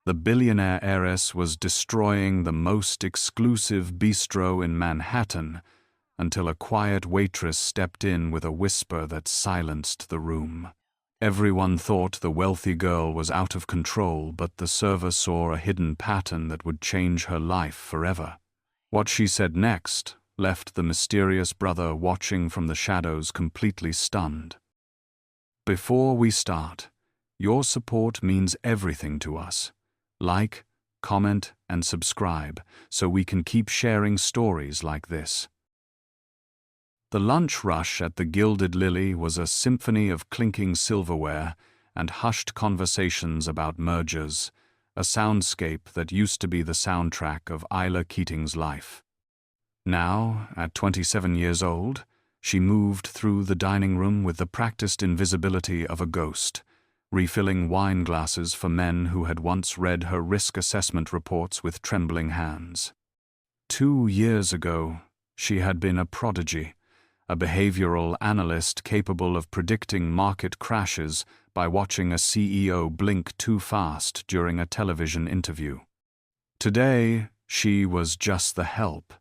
The billionaire heiress was destroying the most exclusive bistro in Manhattan until a quiet waitress stepped in with a whisper that silenced the room. Everyone thought the wealthy girl was out of control, but the server saw a hidden pattern that would change her life forever. What she said next left the mysterious brother watching from the shadows completely stunned. Before we start, your support means everything to us. Like, comment, and subscribe so we can keep sharing stories like this. The lunch rush at the Gilded Lily was a symphony of clinking silverware and hushed conversations about mergers, a soundscape that used to be the soundtrack of Isla Keating's life. Now, at 27 years old, she moved through the dining room with the practiced invisibility of a ghost, refilling wine glasses for men who had once read her risk assessment reports with trembling hands. 2 years ago, she had been a prodigy, a behavioral analyst capable of predicting market crashes by watching a CEO blink too fast during a television interview. Today, she was just the help,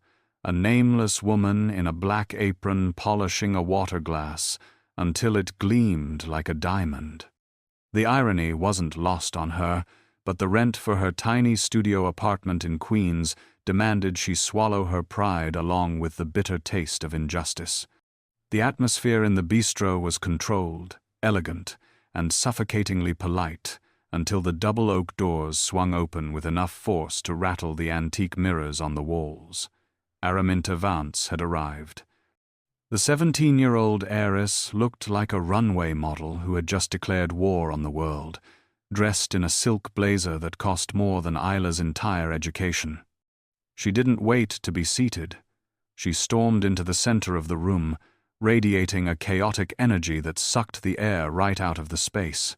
a nameless woman in a black apron polishing a water glass until it gleamed like a diamond. The irony wasn't lost on her, but the rent for her tiny studio apartment in Queens demanded she swallow her pride along with the bitter taste of injustice. The atmosphere in the bistro was controlled, elegant, and suffocatingly polite until the double oak doors swung open with enough force to rattle the antique mirrors on the walls. Araminta Vance had arrived. The 17-year-old heiress looked like a runway model who had just declared war on the world, dressed in a silk blazer that cost more than Isla's entire education. She didn't wait to be seated. She stormed into the center of the room, radiating a chaotic energy that sucked the air right out of the space.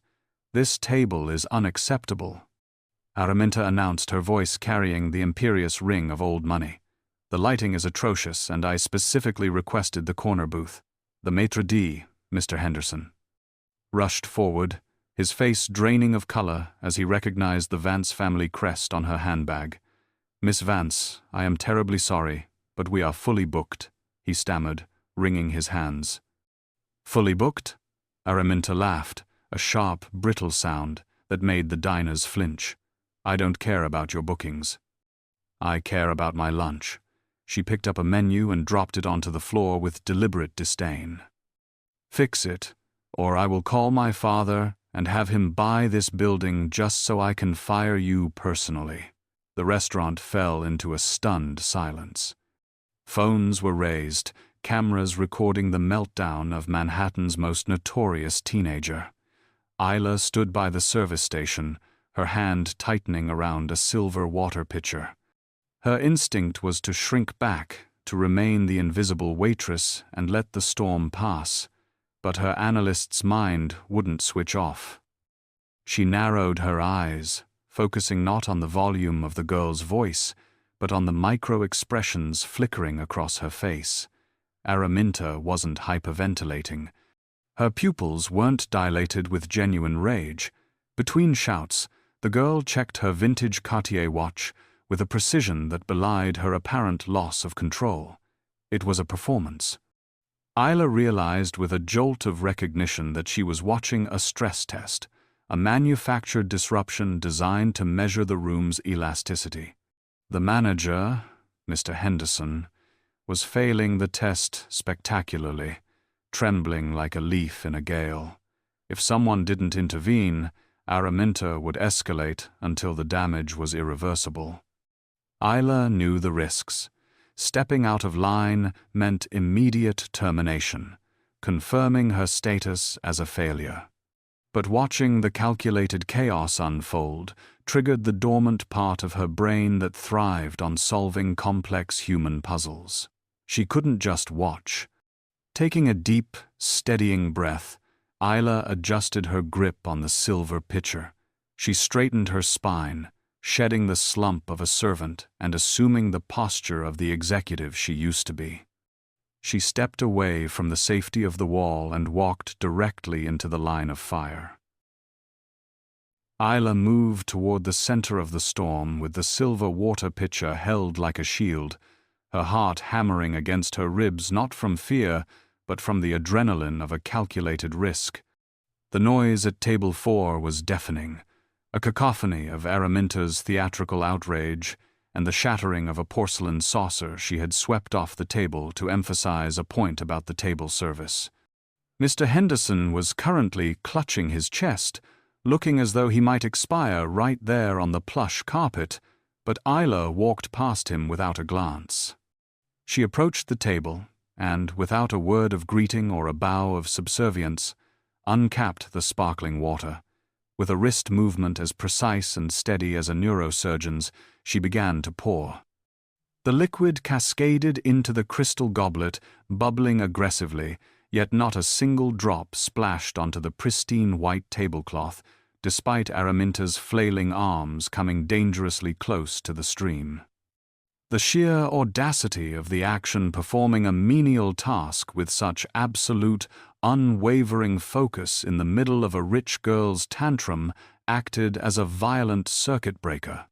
"This table is unacceptable," Araminta announced, her voice carrying the imperious ring of old money. "The lighting is atrocious, and I specifically requested the corner booth." The maitre d', Mr. Henderson, rushed forward, his face draining of color as he recognized the Vance family crest on her handbag. "Miss Vance, I am terribly sorry, but we are fully booked," he stammered, wringing his hands. "Fully booked?" Araminta laughed, a sharp, brittle sound that made the diners flinch. "I don't care about your bookings. I care about my lunch." She picked up a menu and dropped it onto the floor with deliberate disdain. "Fix it, or I will call my father and have him buy this building just so I can fire you personally." The restaurant fell into a stunned silence. Phones were raised, cameras recording the meltdown of Manhattan's most notorious teenager. Isla stood by the service station, her hand tightening around a silver water pitcher. Her instinct was to shrink back, to remain the invisible waitress and let the storm pass, but her analyst's mind wouldn't switch off. She narrowed her eyes, focusing not on the volume of the girl's voice, but on the micro-expressions flickering across her face. Araminta wasn't hyperventilating. Her pupils weren't dilated with genuine rage. Between shouts, the girl checked her vintage Cartier watch with a precision that belied her apparent loss of control. It was a performance. Isla realized with a jolt of recognition that she was watching a stress test, a manufactured disruption designed to measure the room's elasticity. The manager, Mr. Henderson, was failing the test spectacularly, trembling like a leaf in a gale. If someone didn't intervene, Araminta would escalate until the damage was irreversible. Isla knew the risks. Stepping out of line meant immediate termination, confirming her status as a failure. But watching the calculated chaos unfold triggered the dormant part of her brain that thrived on solving complex human puzzles. She couldn't just watch. Taking a deep, steadying breath, Isla adjusted her grip on the silver pitcher. She straightened her spine, shedding the slump of a servant and assuming the posture of the executive she used to be. She stepped away from the safety of the wall and walked directly into the line of fire. Isla moved toward the center of the storm with the silver water pitcher held like a shield, her heart hammering against her ribs not from fear, but from the adrenaline of a calculated risk. The noise at table 4 was deafening, a cacophony of Araminta's theatrical outrage and the shattering of a porcelain saucer she had swept off the table to emphasize a point about the table service. Mr. Henderson was currently clutching his chest, looking as though he might expire right there on the plush carpet, but Isla walked past him without a glance. She approached the table and, without a word of greeting or a bow of subservience, uncapped the sparkling water. With a wrist movement as precise and steady as a neurosurgeon's, she began to pour. The liquid cascaded into the crystal goblet, bubbling aggressively, yet not a single drop splashed onto the pristine white tablecloth, despite Araminta's flailing arms coming dangerously close to the stream. The sheer audacity of the action performing a menial task with such absolute, unwavering focus in the middle of a rich girl's tantrum acted as a violent circuit breaker.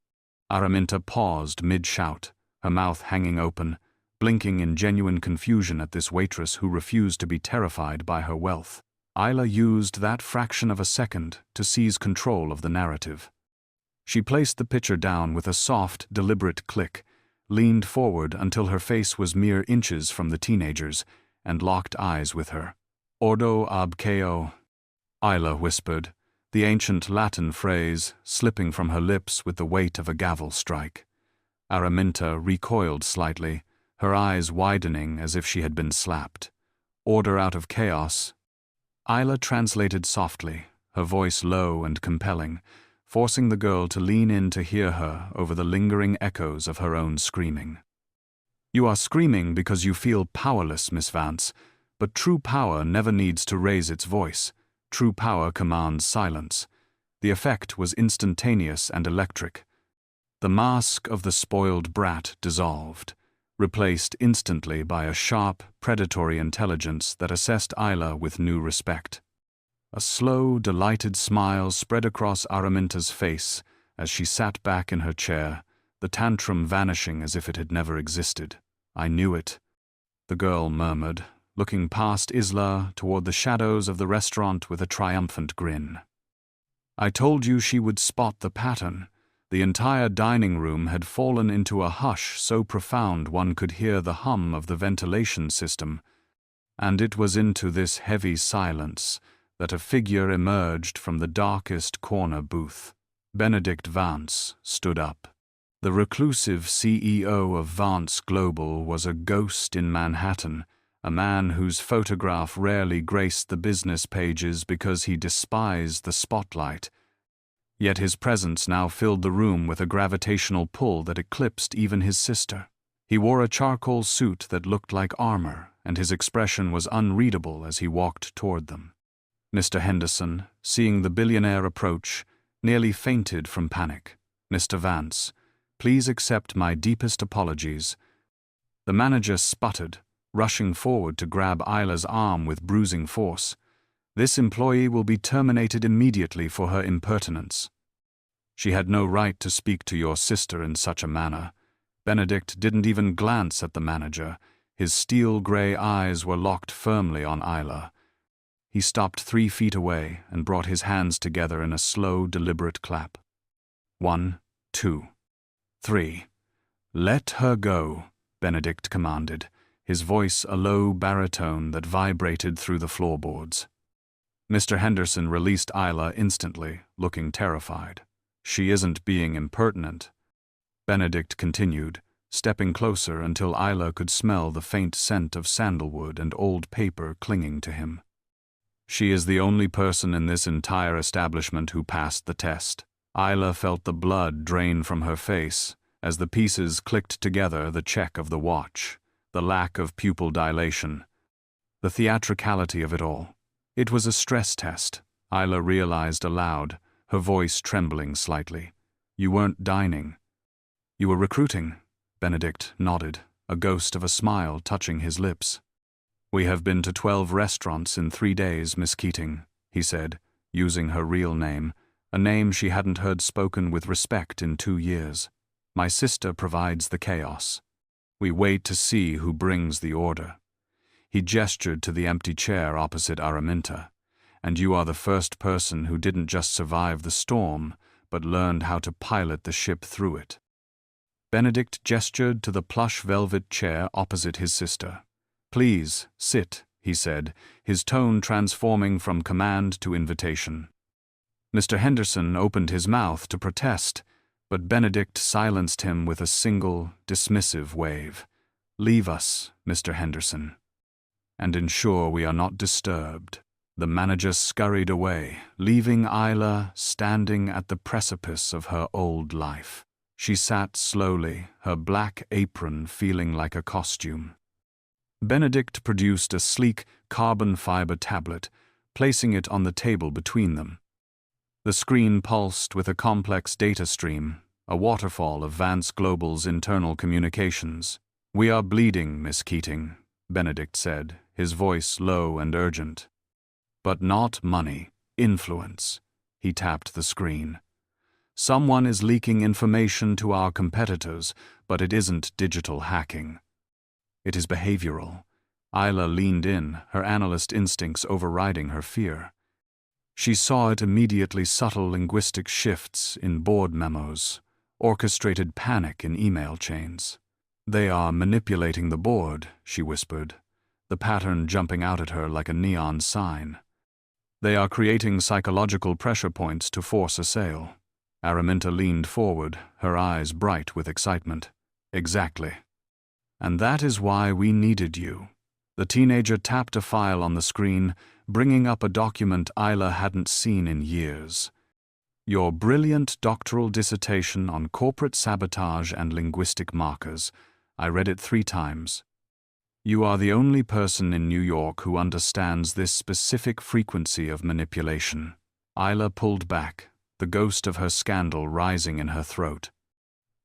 Araminta paused mid-shout, her mouth hanging open, blinking in genuine confusion at this waitress who refused to be terrified by her wealth. Isla used that fraction of a second to seize control of the narrative. She placed the pitcher down with a soft, deliberate click, leaned forward until her face was mere inches from the teenager's, and locked eyes with her. Ordo ab cheo, Isla whispered, the ancient Latin phrase slipping from her lips with the weight of a gavel strike. Araminta recoiled slightly, her eyes widening as if she had been slapped. Order out of chaos. Isla translated softly, her voice low and compelling, forcing the girl to lean in to hear her over the lingering echoes of her own screaming. You are screaming because you feel powerless, Miss Vance, but true power never needs to raise its voice. True power commands silence. The effect was instantaneous and electric. The mask of the spoiled brat dissolved, replaced instantly by a sharp, predatory intelligence that assessed Isla with new respect. A slow, delighted smile spread across Araminta's face as she sat back in her chair, the tantrum vanishing as if it had never existed. I knew it, the girl murmured, looking past Isla toward the shadows of the restaurant with a triumphant grin. I told you she would spot the pattern. The entire dining room had fallen into a hush so profound one could hear the hum of the ventilation system, and it was into this heavy silence that a figure emerged from the darkest corner booth. Benedict Vance stood up. The reclusive CEO of Vance Global was a ghost in Manhattan, a man whose photograph rarely graced the business pages because he despised the spotlight. Yet his presence now filled the room with a gravitational pull that eclipsed even his sister. He wore a charcoal suit that looked like armor, and his expression was unreadable as he walked toward them. Mr. Henderson, seeing the billionaire approach, nearly fainted from panic. Mr. Vance, please accept my deepest apologies. The manager sputtered, rushing forward to grab Isla's arm with bruising force. This employee will be terminated immediately for her impertinence. She had no right to speak to your sister in such a manner. Benedict didn't even glance at the manager. His steel-gray eyes were locked firmly on Isla. He stopped 3 feet away and brought his hands together in a slow, deliberate clap. 1, 2, 3. Let her go, Benedict commanded, his voice a low baritone that vibrated through the floorboards. Mr. Henderson released Isla instantly, looking terrified. She isn't being impertinent. Benedict continued, stepping closer until Isla could smell the faint scent of sandalwood and old paper clinging to him. She is the only person in this entire establishment who passed the test. Isla felt the blood drain from her face as the pieces clicked together, the check of the watch, the lack of pupil dilation, the theatricality of it all. It was a stress test, Isla realized aloud, her voice trembling slightly. You weren't dining. You were recruiting, Benedict nodded, a ghost of a smile touching his lips. We have been to 12 restaurants in 3 days, Miss Keating, he said, using her real name, a name she hadn't heard spoken with respect in 2 years. My sister provides the chaos. We wait to see who brings the order. He gestured to the empty chair opposite Araminta. And you are the first person who didn't just survive the storm, but learned how to pilot the ship through it. Benedict gestured to the plush velvet chair opposite his sister. Please, sit, he said, his tone transforming from command to invitation. Mr. Henderson opened his mouth to protest, but Benedict silenced him with a single, dismissive wave. Leave us, Mr. Henderson, and ensure we are not disturbed. The manager scurried away, leaving Isla standing at the precipice of her old life. She sat slowly, her black apron feeling like a costume. Benedict produced a sleek carbon fiber tablet, placing it on the table between them. The screen pulsed with a complex data stream, a waterfall of Vance Global's internal communications. We are bleeding, Miss Keating, Benedict said, his voice low and urgent. But not money, influence. He tapped the screen. Someone is leaking information to our competitors, but it isn't digital hacking. It is behavioral. Isla leaned in, her analyst instincts overriding her fear. She saw it immediately: subtle linguistic shifts in board memos, orchestrated panic in email chains. They are manipulating the board, she whispered, the pattern jumping out at her like a neon sign. They are creating psychological pressure points to force a sale. Araminta leaned forward, her eyes bright with excitement. Exactly. And that is why we needed you. The teenager tapped a file on the screen, bringing up a document Isla hadn't seen in years. Your brilliant doctoral dissertation on corporate sabotage and linguistic markers. I read it 3 times. You are the only person in New York who understands this specific frequency of manipulation. Isla pulled back, the ghost of her scandal rising in her throat.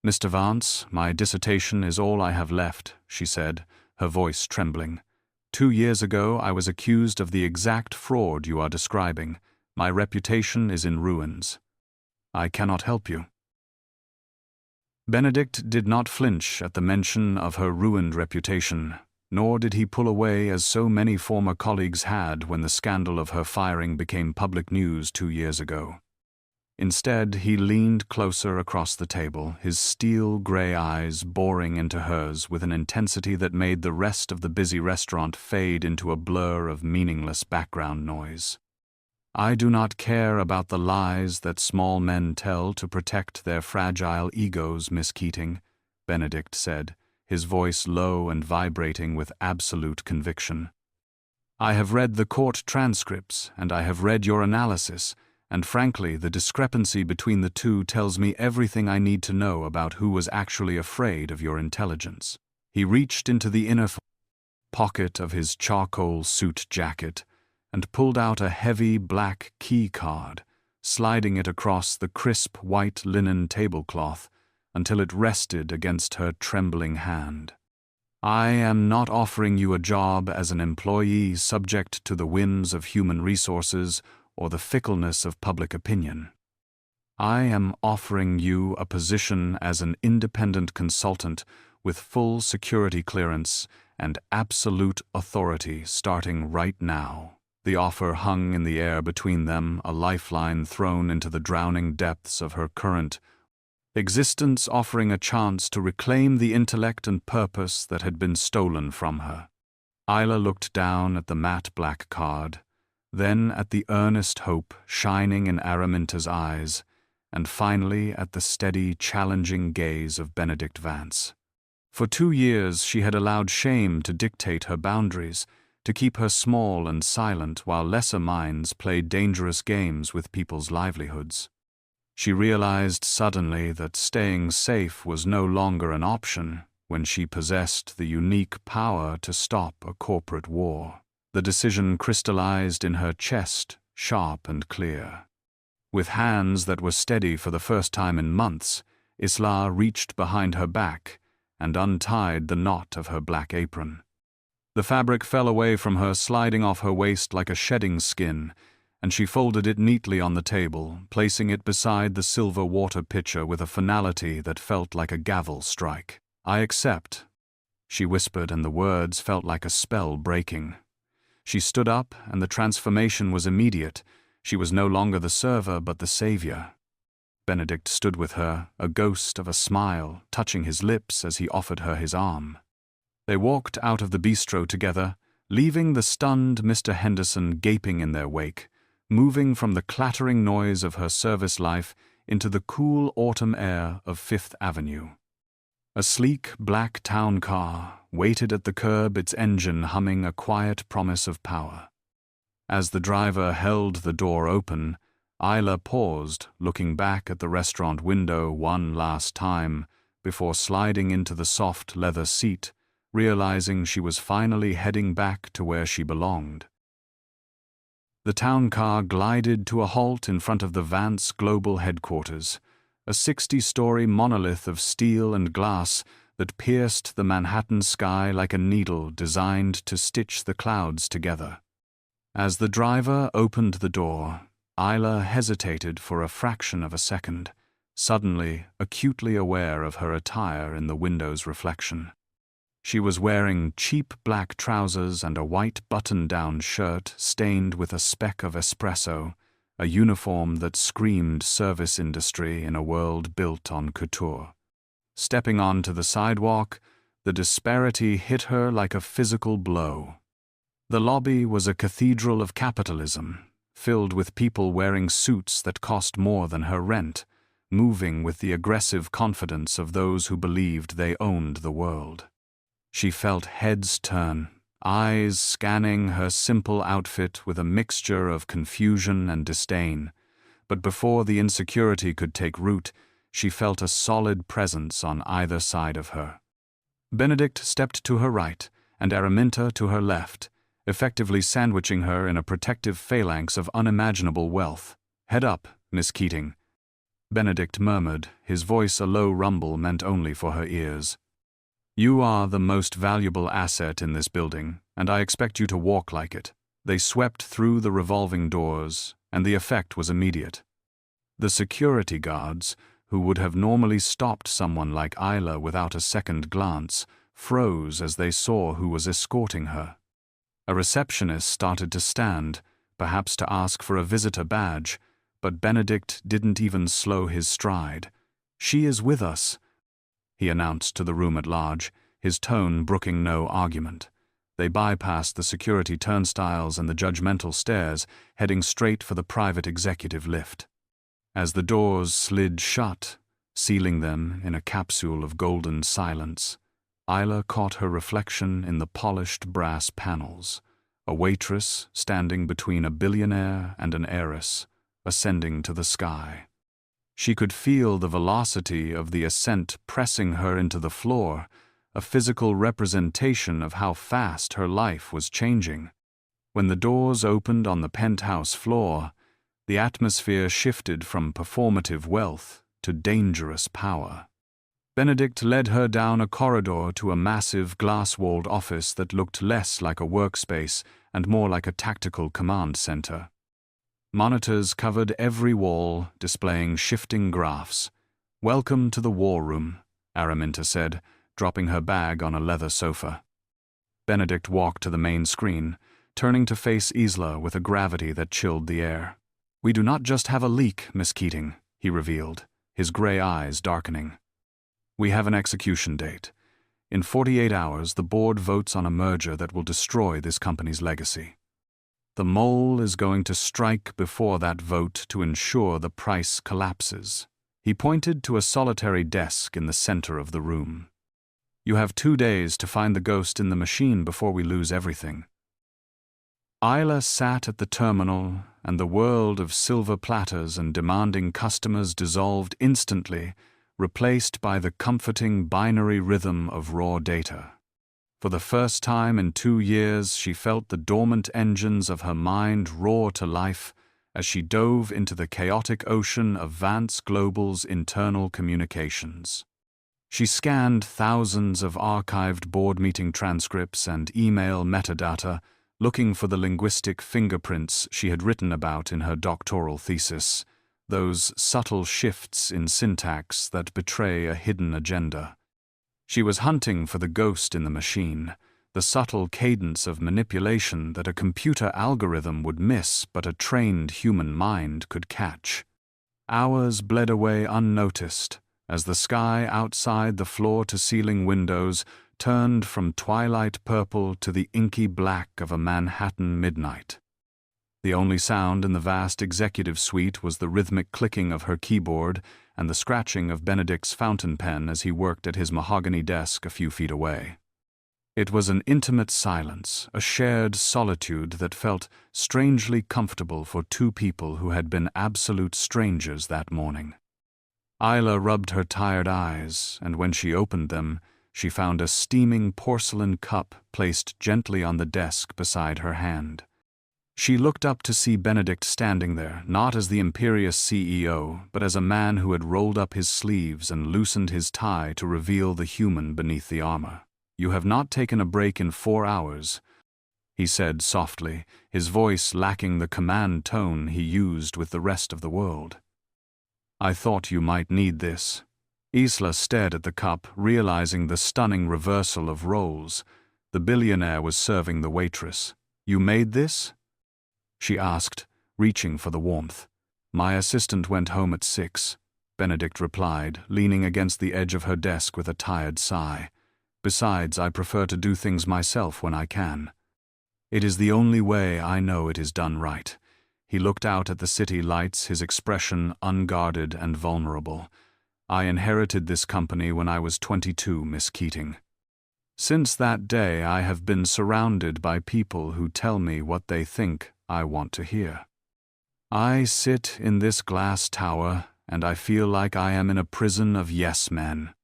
Mr. Vance, my dissertation is all I have left, she said, her voice trembling. 2 years ago, I was accused of the exact fraud you are describing. My reputation is in ruins. I cannot help you. Benedict did not flinch at the mention of her ruined reputation, nor did he pull away as so many former colleagues had when the scandal of her firing became public news 2 years ago. Instead, he leaned closer across the table, his steel-gray eyes boring into hers with an intensity that made the rest of the busy restaurant fade into a blur of meaningless background noise. I do not care about the lies that small men tell to protect their fragile egos, Miss Keating, Benedict said, his voice low and vibrating with absolute conviction. I have read the court transcripts, and I have read your analysis, and frankly, the discrepancy between the two tells me everything I need to know about who was actually afraid of your intelligence. He reached into the inner pocket of his charcoal suit jacket and pulled out a heavy black key card, sliding it across the crisp white linen tablecloth until it rested against her trembling hand. I am not offering you a job as an employee subject to the whims of human resources or the fickleness of public opinion. I am offering you a position as an independent consultant with full security clearance and absolute authority starting right now. The offer hung in the air between them, a lifeline thrown into the drowning depths of her current existence, offering a chance to reclaim the intellect and purpose that had been stolen from her. Isla looked down at the matte black card, then at the earnest hope shining in Araminta's eyes, and finally at the steady, challenging gaze of Benedict Vance. For 2 years she had allowed shame to dictate her boundaries, to keep her small and silent while lesser minds played dangerous games with people's livelihoods. She realized suddenly that staying safe was no longer an option when she possessed the unique power to stop a corporate war. The decision crystallized in her chest, sharp and clear. With hands that were steady for the first time in months, Isla reached behind her back and untied the knot of her black apron. The fabric fell away from her, sliding off her waist like a shedding skin, and she folded it neatly on the table, placing it beside the silver water pitcher with a finality that felt like a gavel strike. "I accept," she whispered, and the words felt like a spell breaking. She stood up, and the transformation was immediate. She was no longer the server, but the savior. Benedict stood with her, a ghost of a smile, touching his lips as he offered her his arm. They walked out of the bistro together, leaving the stunned Mr. Henderson gaping in their wake, moving from the clattering noise of her service life into the cool autumn air of Fifth Avenue. A sleek black town car waited at the curb, its engine humming a quiet promise of power. As the driver held the door open, Isla paused, looking back at the restaurant window one last time before sliding into the soft leather seat, realizing she was finally heading back to where she belonged. The town car glided to a halt in front of the Vance Global headquarters, a 60-story monolith of steel and glass that pierced the Manhattan sky like a needle designed to stitch the clouds together. As the driver opened the door, Isla hesitated for a fraction of a second, suddenly acutely aware of her attire in the window's reflection. She was wearing cheap black trousers and a white button-down shirt stained with a speck of espresso, a uniform that screamed service industry in a world built on couture. Stepping onto the sidewalk, the disparity hit her like a physical blow. The lobby was a cathedral of capitalism, filled with people wearing suits that cost more than her rent, moving with the aggressive confidence of those who believed they owned the world. She felt heads turn, eyes scanning her simple outfit with a mixture of confusion and disdain, but before the insecurity could take root, she felt a solid presence on either side of her. Benedict stepped to her right, and Araminta to her left, effectively sandwiching her in a protective phalanx of unimaginable wealth. "Head up, Miss Keating," Benedict murmured, his voice a low rumble meant only for her ears. "You are the most valuable asset in this building, and I expect you to walk like it." They swept through the revolving doors, and the effect was immediate. The security guards, who would have normally stopped someone like Isla without a second glance, froze as they saw who was escorting her. A receptionist started to stand, perhaps to ask for a visitor badge, but Benedict didn't even slow his stride. "She is with us," he announced to the room at large, his tone brooking no argument. They bypassed the security turnstiles and the judgmental stairs, heading straight for the private executive lift. As the doors slid shut, sealing them in a capsule of golden silence, Isla caught her reflection in the polished brass panels, a waitress standing between a billionaire and an heiress, ascending to the sky. She could feel the velocity of the ascent pressing her into the floor, a physical representation of how fast her life was changing. When the doors opened on the penthouse floor, the atmosphere shifted from performative wealth to dangerous power. Benedict led her down a corridor to a massive glass-walled office that looked less like a workspace and more like a tactical command center. Monitors covered every wall, displaying shifting graphs. "Welcome to the war room," Araminta said, dropping her bag on a leather sofa. Benedict walked to the main screen, turning to face Isla with a gravity that chilled the air. "We do not just have a leak, Miss Keating," he revealed, his gray eyes darkening. "We have an execution date. In 48 hours, the board votes on a merger that will destroy this company's legacy. The mole is going to strike before that vote to ensure the price collapses." He pointed to a solitary desk in the center of the room. "You have 2 days to find the ghost in the machine before we lose everything." Isla sat at the terminal, and the world of silver platters and demanding customers dissolved instantly, replaced by the comforting binary rhythm of raw data. For the first time in 2 years, she felt the dormant engines of her mind roar to life as she dove into the chaotic ocean of Vance Global's internal communications. She scanned thousands of archived board meeting transcripts and email metadata, looking for the linguistic fingerprints she had written about in her doctoral thesis, those subtle shifts in syntax that betray a hidden agenda. She was hunting for the ghost in the machine, the subtle cadence of manipulation that a computer algorithm would miss but a trained human mind could catch. Hours bled away unnoticed as the sky outside the floor-to-ceiling windows turned from twilight purple to the inky black of a Manhattan midnight. The only sound in the vast executive suite was the rhythmic clicking of her keyboard and the scratching of Benedict's fountain pen as he worked at his mahogany desk a few feet away. It was an intimate silence, a shared solitude that felt strangely comfortable for two people who had been absolute strangers that morning. Isla rubbed her tired eyes, and when she opened them, she found a steaming porcelain cup placed gently on the desk beside her hand. She looked up to see Benedict standing there, not as the imperious CEO, but as a man who had rolled up his sleeves and loosened his tie to reveal the human beneath the armor. "You have not taken a break in 4 hours," he said softly, his voice lacking the command tone he used with the rest of the world. "I thought you might need this." Isla stared at the cup, realizing the stunning reversal of roles. The billionaire was serving the waitress. "You made this?" she asked, reaching for the warmth. "My assistant went home at 6, Benedict replied, leaning against the edge of her desk with a tired sigh. "Besides, I prefer to do things myself when I can. It is the only way I know it is done right." He looked out at the city lights, his expression unguarded and vulnerable. "I inherited this company when I was 22, Miss Keating. Since that day, I have been surrounded by people who tell me what they think I want to hear. I sit in this glass tower, and I feel like I am in a prison of yes-men."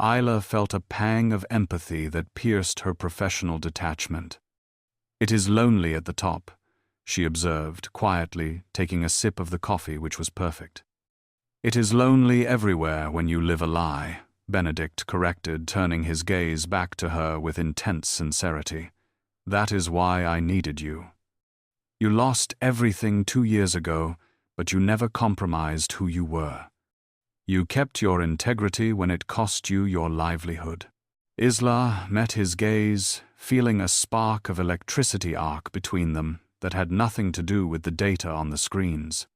Isla felt a pang of empathy that pierced her professional detachment. "It is lonely at the top," she observed, quietly, taking a sip of the coffee which was perfect. "It is lonely everywhere when you live a lie," Benedict corrected, turning his gaze back to her with intense sincerity. "That is why I needed you. You lost everything 2 years ago, but you never compromised who you were. You kept your integrity when it cost you your livelihood." Isla met his gaze, feeling a spark of electricity arc between them that had nothing to do with the data on the screens.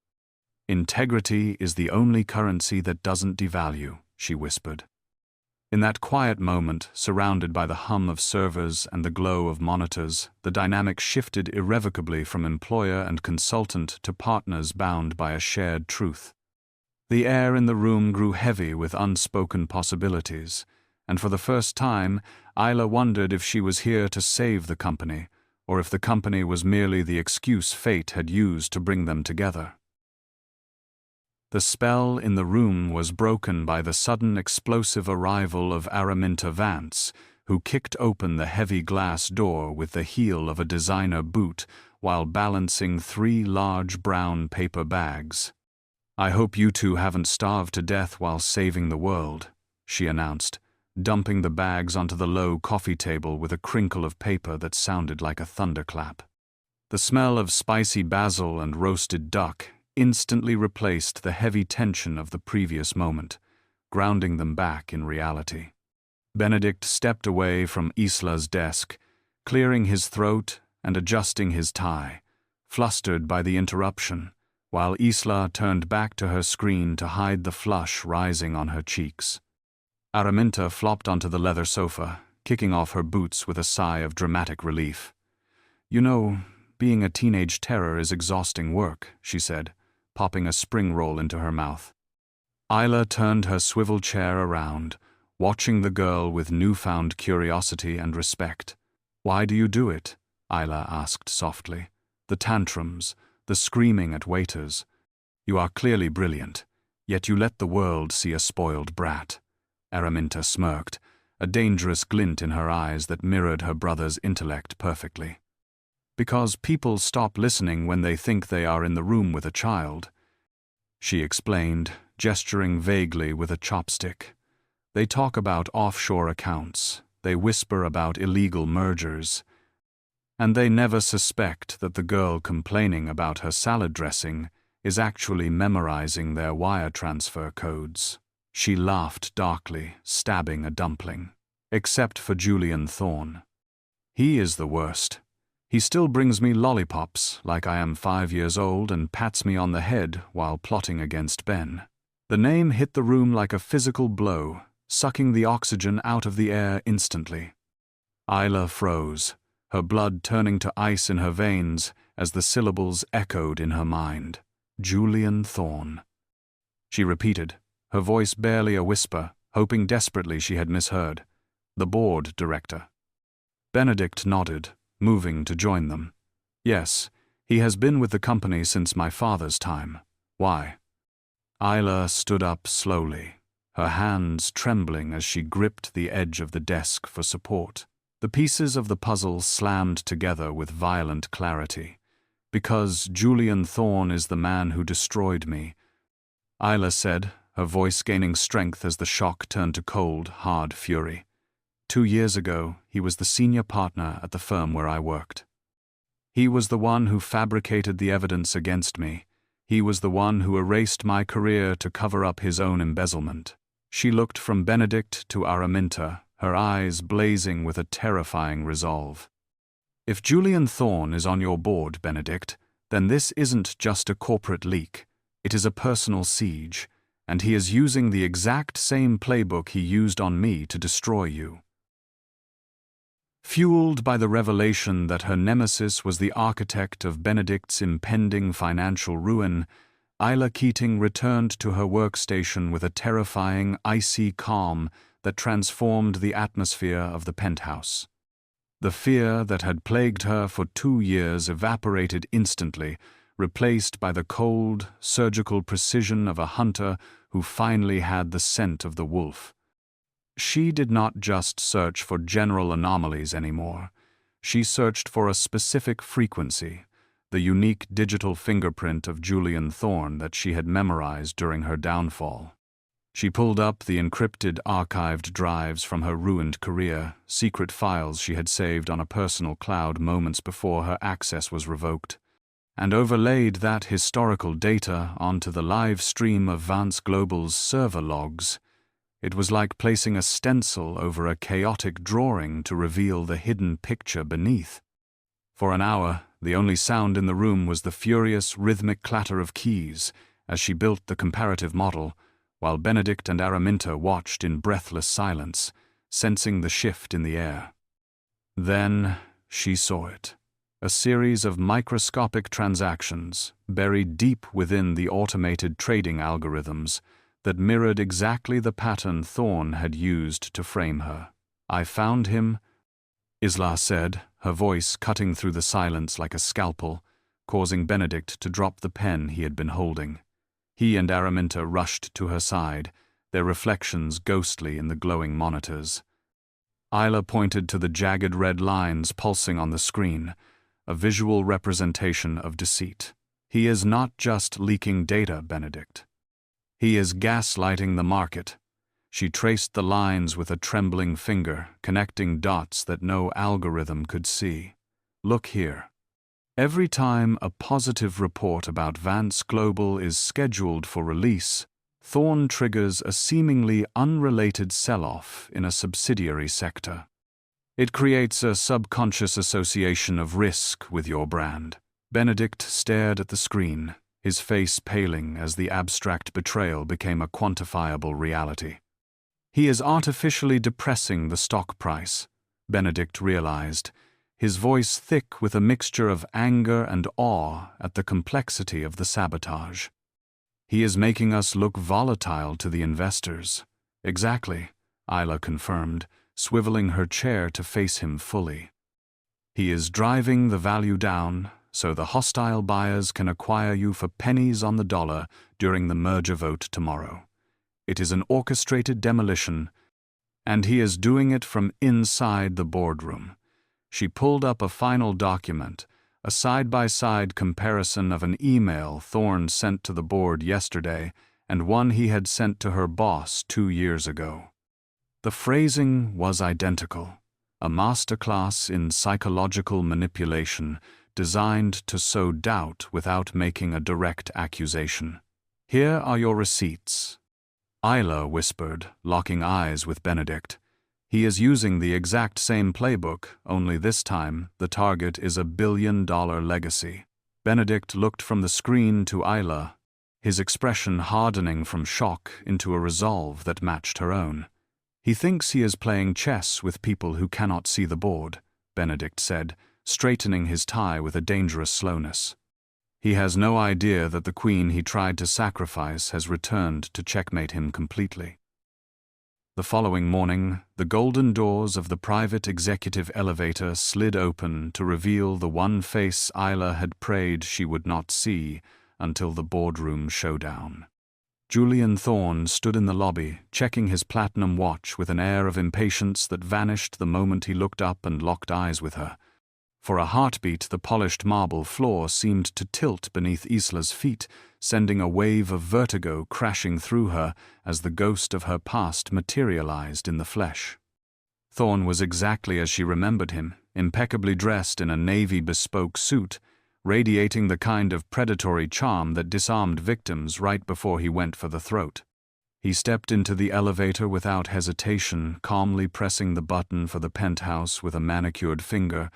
"Integrity is the only currency that doesn't devalue," she whispered. In that quiet moment, surrounded by the hum of servers and the glow of monitors, the dynamic shifted irrevocably from employer and consultant to partners bound by a shared truth. The air in the room grew heavy with unspoken possibilities, and for the first time, Isla wondered if she was here to save the company, or if the company was merely the excuse fate had used to bring them together. The spell in the room was broken by the sudden explosive arrival of Araminta Vance, who kicked open the heavy glass door with the heel of a designer boot while balancing 3 large brown paper bags. "I hope you two haven't starved to death while saving the world," she announced, dumping the bags onto the low coffee table with a crinkle of paper that sounded like a thunderclap. The smell of spicy basil and roasted duck instantly replaced the heavy tension of the previous moment, grounding them back in reality. Benedict stepped away from Isla's desk, clearing his throat and adjusting his tie, flustered by the interruption, while Isla turned back to her screen to hide the flush rising on her cheeks. Araminta flopped onto the leather sofa, kicking off her boots with a sigh of dramatic relief. "You know, being a teenage terror is exhausting work," she said, popping a spring roll into her mouth. Isla turned her swivel chair around, watching the girl with newfound curiosity and respect. "Why do you do it?" Isla asked softly. "The tantrums, the screaming at waiters. You are clearly brilliant, yet you let the world see a spoiled brat." Araminta smirked, a dangerous glint in her eyes that mirrored her brother's intellect perfectly. "Because people stop listening when they think they are in the room with a child," she explained, gesturing vaguely with a chopstick. "They talk about offshore accounts. They whisper about illegal mergers. And they never suspect that the girl complaining about her salad dressing is actually memorizing their wire transfer codes. She laughed darkly, stabbing a dumpling. Except for Julian Thorne. He is the worst. He still brings me lollipops like I am 5 years old and pats me on the head while plotting against Ben. The name hit the room like a physical blow, sucking the oxygen out of the air instantly. Isla froze, her blood turning to ice in her veins as the syllables echoed in her mind. Julian Thorne. She repeated, her voice barely a whisper, hoping desperately she had misheard. The board director. Benedict nodded, moving to join them. Yes, he has been with the company since my father's time. Why? Isla stood up slowly, her hands trembling as she gripped the edge of the desk for support. The pieces of the puzzle slammed together with violent clarity. Because Julian Thorne is the man who destroyed me, Isla said, her voice gaining strength as the shock turned to cold, hard fury. 2 years ago, he was the senior partner at the firm where I worked. He was the one who fabricated the evidence against me. He was the one who erased my career to cover up his own embezzlement. She looked from Benedict to Araminta, her eyes blazing with a terrifying resolve. If Julian Thorne is on your board, Benedict, then this isn't just a corporate leak. It is a personal siege, and he is using the exact same playbook he used on me to destroy you. Fueled by the revelation that her nemesis was the architect of Benedict's impending financial ruin, Isla Keating returned to her workstation with a terrifying, icy calm that transformed the atmosphere of the penthouse. The fear that had plagued her for 2 years evaporated instantly, replaced by the cold, surgical precision of a hunter who finally had the scent of the wolf. She did not just search for general anomalies anymore. She searched for a specific frequency, the unique digital fingerprint of Julian Thorne that she had memorized during her downfall. She pulled up the encrypted archived drives from her ruined career, secret files she had saved on a personal cloud moments before her access was revoked, and overlaid that historical data onto the live stream of Vance Global's server logs. It was like placing a stencil over a chaotic drawing to reveal the hidden picture beneath. For an hour, the only sound in the room was the furious, rhythmic clatter of keys as she built the comparative model, while Benedict and Araminta watched in breathless silence, sensing the shift in the air. Then she saw it. A series of microscopic transactions, buried deep within the automated trading algorithms, that mirrored exactly the pattern Thorne had used to frame her. I found him, Isla said, her voice cutting through the silence like a scalpel, causing Benedict to drop the pen he had been holding. He and Araminta rushed to her side, their reflections ghostly in the glowing monitors. Isla pointed to the jagged red lines pulsing on the screen, a visual representation of deceit. He is not just leaking data, Benedict. He is gaslighting the market. She traced the lines with a trembling finger, connecting dots that no algorithm could see. Look here. Every time a positive report about Vance Global is scheduled for release, Thorne triggers a seemingly unrelated sell-off in a subsidiary sector. It creates a subconscious association of risk with your brand. Benedict stared at the screen, his face paling as the abstract betrayal became a quantifiable reality. He is artificially depressing the stock price, Benedict realized, his voice thick with a mixture of anger and awe at the complexity of the sabotage. He is making us look volatile to the investors. Exactly, Isla confirmed, swiveling her chair to face him fully. He is driving the value down, so the hostile buyers can acquire you for pennies on the dollar during the merger vote tomorrow. It is an orchestrated demolition, and he is doing it from inside the boardroom. She pulled up a final document, a side-by-side comparison of an email Thorne sent to the board yesterday and one he had sent to her boss 2 years ago. The phrasing was identical. a masterclass in psychological manipulation designed to sow doubt without making a direct accusation. "Here are your receipts," Isla whispered, locking eyes with Benedict. "He is using the exact same playbook, only this time the target is a billion-dollar legacy." Benedict looked from the screen to Isla, his expression hardening from shock into a resolve that matched her own. "He thinks he is playing chess with people who cannot see the board," Benedict said, straightening his tie with a dangerous slowness. "He has no idea that the queen he tried to sacrifice has returned to checkmate him completely." The following morning, the golden doors of the private executive elevator slid open to reveal the one face Isla had prayed she would not see until the boardroom showdown. Julian Thorne stood in the lobby, checking his platinum watch with an air of impatience that vanished the moment he looked up and locked eyes with her. For a heartbeat, the polished marble floor seemed to tilt beneath Isla's feet, sending a wave of vertigo crashing through her as the ghost of her past materialized in the flesh. Thorne was exactly as she remembered him, impeccably dressed in a navy bespoke suit, radiating the kind of predatory charm that disarmed victims right before he went for the throat. He stepped into the elevator without hesitation, calmly pressing the button for the penthouse with a manicured finger,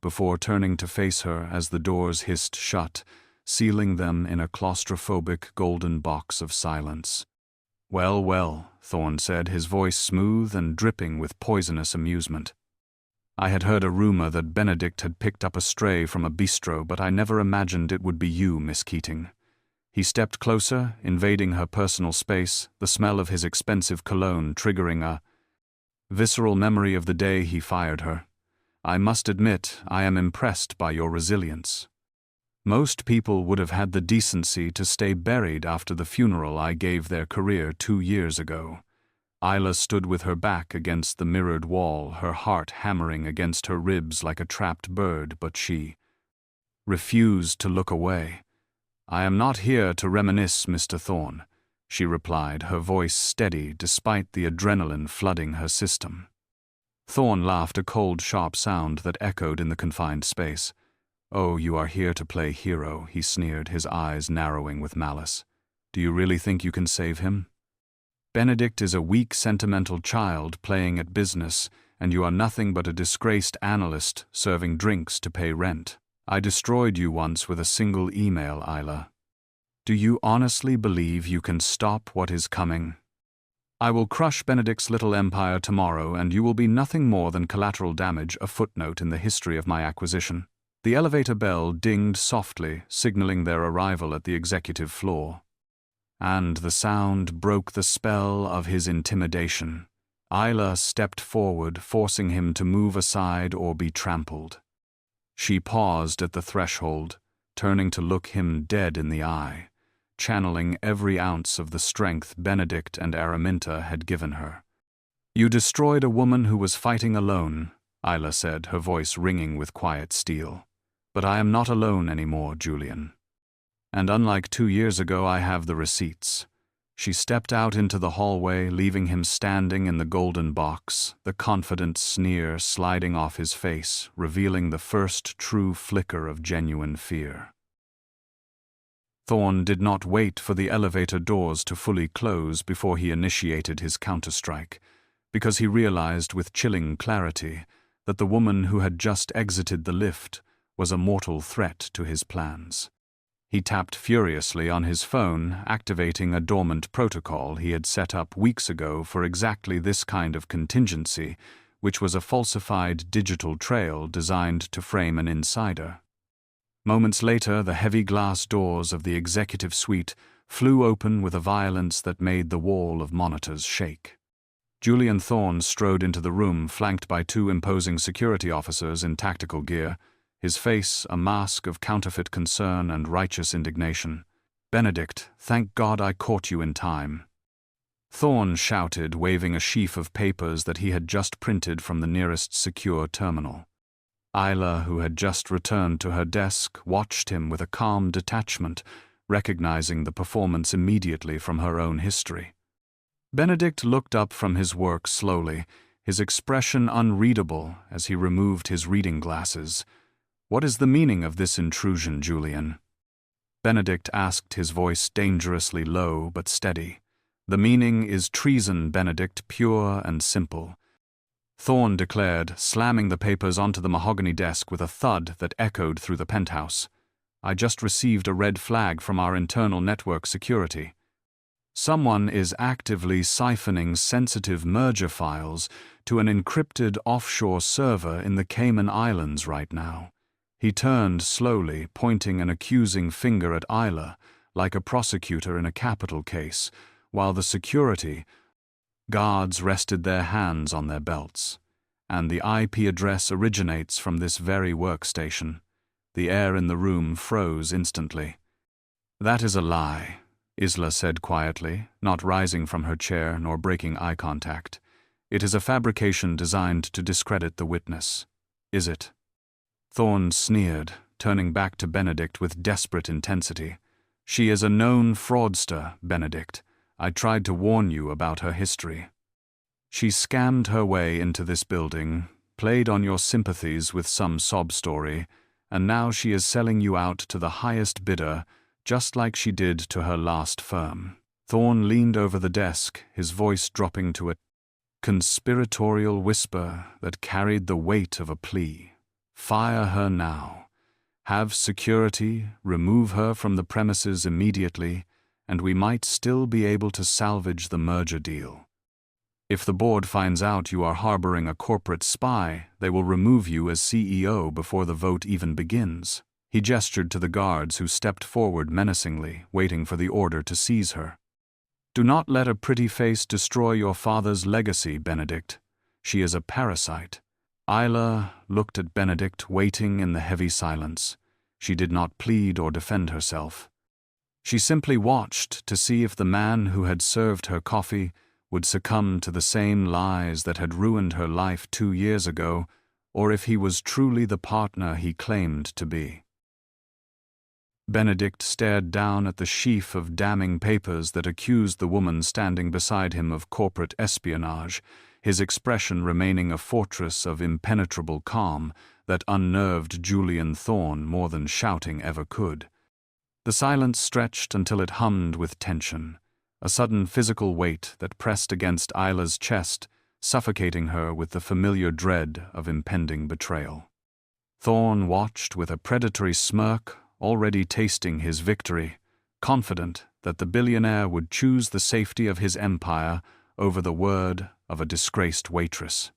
before turning to face her as the doors hissed shut, sealing them in a claustrophobic golden box of silence. "Well, well," Thorne said, his voice smooth and dripping with poisonous amusement. "I had heard a rumor that Benedict had picked up a stray from a bistro, but I never imagined it would be you, Miss Keating." He stepped closer, invading her personal space, the smell of his expensive cologne triggering a visceral memory of the day he fired her. "I must admit, I am impressed by your resilience. Most people would have had the decency to stay buried after the funeral I gave their career 2 years ago." Isla stood with her back against the mirrored wall, her heart hammering against her ribs like a trapped bird, but she refused to look away. "I am not here to reminisce, Mr. Thorne," she replied, her voice steady despite the adrenaline flooding her system. Thorne laughed, a cold, sharp sound that echoed in the confined space. "Oh, you are here to play hero," he sneered, his eyes narrowing with malice. "Do you really think you can save him? Benedict is a weak, sentimental child playing at business, and you are nothing but a disgraced analyst serving drinks to pay rent. I destroyed you once with a single email, Isla. Do you honestly believe you can stop what is coming? I will crush Benedict's little empire tomorrow, and you will be nothing more than collateral damage, a footnote in the history of my acquisition." The elevator bell dinged softly, signaling their arrival at the executive floor. And the sound broke the spell of his intimidation. Isla stepped forward, forcing him to move aside or be trampled. She paused at the threshold, turning to look him dead in the eye, channeling every ounce of the strength Benedict and Araminta had given her. "You destroyed a woman who was fighting alone," Isla said, her voice ringing with quiet steel. "But I am not alone anymore, Julian. And unlike 2 years ago, I have the receipts." She stepped out into the hallway, leaving him standing in the golden box, the confident sneer sliding off his face, revealing the first true flicker of genuine fear. Thorne did not wait for the elevator doors to fully close before he initiated his counterstrike, because he realized with chilling clarity that the woman who had just exited the lift was a mortal threat to his plans. He tapped furiously on his phone, activating a dormant protocol he had set up weeks ago for exactly this kind of contingency, which was a falsified digital trail designed to frame an insider. Moments later, the heavy glass doors of the executive suite flew open with a violence that made the wall of monitors shake. Julian Thorne strode into the room, flanked by 2 imposing security officers in tactical gear, his face a mask of counterfeit concern and righteous indignation. "Benedict, thank God I caught you in time," Thorne shouted, waving a sheaf of papers that he had just printed from the nearest secure terminal. Isla, who had just returned to her desk, watched him with a calm detachment, recognizing the performance immediately from her own history. Benedict looked up from his work slowly, his expression unreadable as he removed his reading glasses. "What is the meaning of this intrusion, Julian?" Benedict asked, his voice dangerously low but steady. "The meaning is treason, Benedict, pure and simple," Thorne declared, slamming the papers onto the mahogany desk with a thud that echoed through the penthouse. "I just received a red flag from our internal network security. Someone is actively siphoning sensitive merger files to an encrypted offshore server in the Cayman Islands right now." He turned slowly, pointing an accusing finger at Isla, like a prosecutor in a capital case, while the security guards rested their hands on their belts. "And the IP address originates from this very workstation." The air in the room froze instantly. "That is a lie," Isla said quietly, not rising from her chair nor breaking eye contact. "It is a fabrication designed to discredit the witness." "Is it?" Thorne sneered, turning back to Benedict with desperate intensity. "She is a known fraudster, Benedict. I tried to warn you about her history. She scammed her way into this building, played on your sympathies with some sob story, and now she is selling you out to the highest bidder, just like she did to her last firm." Thorne leaned over the desk, his voice dropping to a conspiratorial whisper that carried the weight of a plea. "Fire her now. Have security remove her from the premises immediately, and we might still be able to salvage the merger deal. If the board finds out you are harboring a corporate spy, they will remove you as CEO before the vote even begins." He gestured to the guards who stepped forward menacingly, waiting for the order to seize her. "Do not let a pretty face destroy your father's legacy, Benedict. She is a parasite." Isla looked at Benedict, waiting in the heavy silence. She did not plead or defend herself. She simply watched to see if the man who had served her coffee would succumb to the same lies that had ruined her life 2 years ago, or if he was truly the partner he claimed to be. Benedict stared down at the sheaf of damning papers that accused the woman standing beside him of corporate espionage, his expression remaining a fortress of impenetrable calm that unnerved Julian Thorne more than shouting ever could. The silence stretched until it hummed with tension, a sudden physical weight that pressed against Isla's chest, suffocating her with the familiar dread of impending betrayal. Thorne watched with a predatory smirk, already tasting his victory, confident that the billionaire would choose the safety of his empire over the word of a disgraced waitress.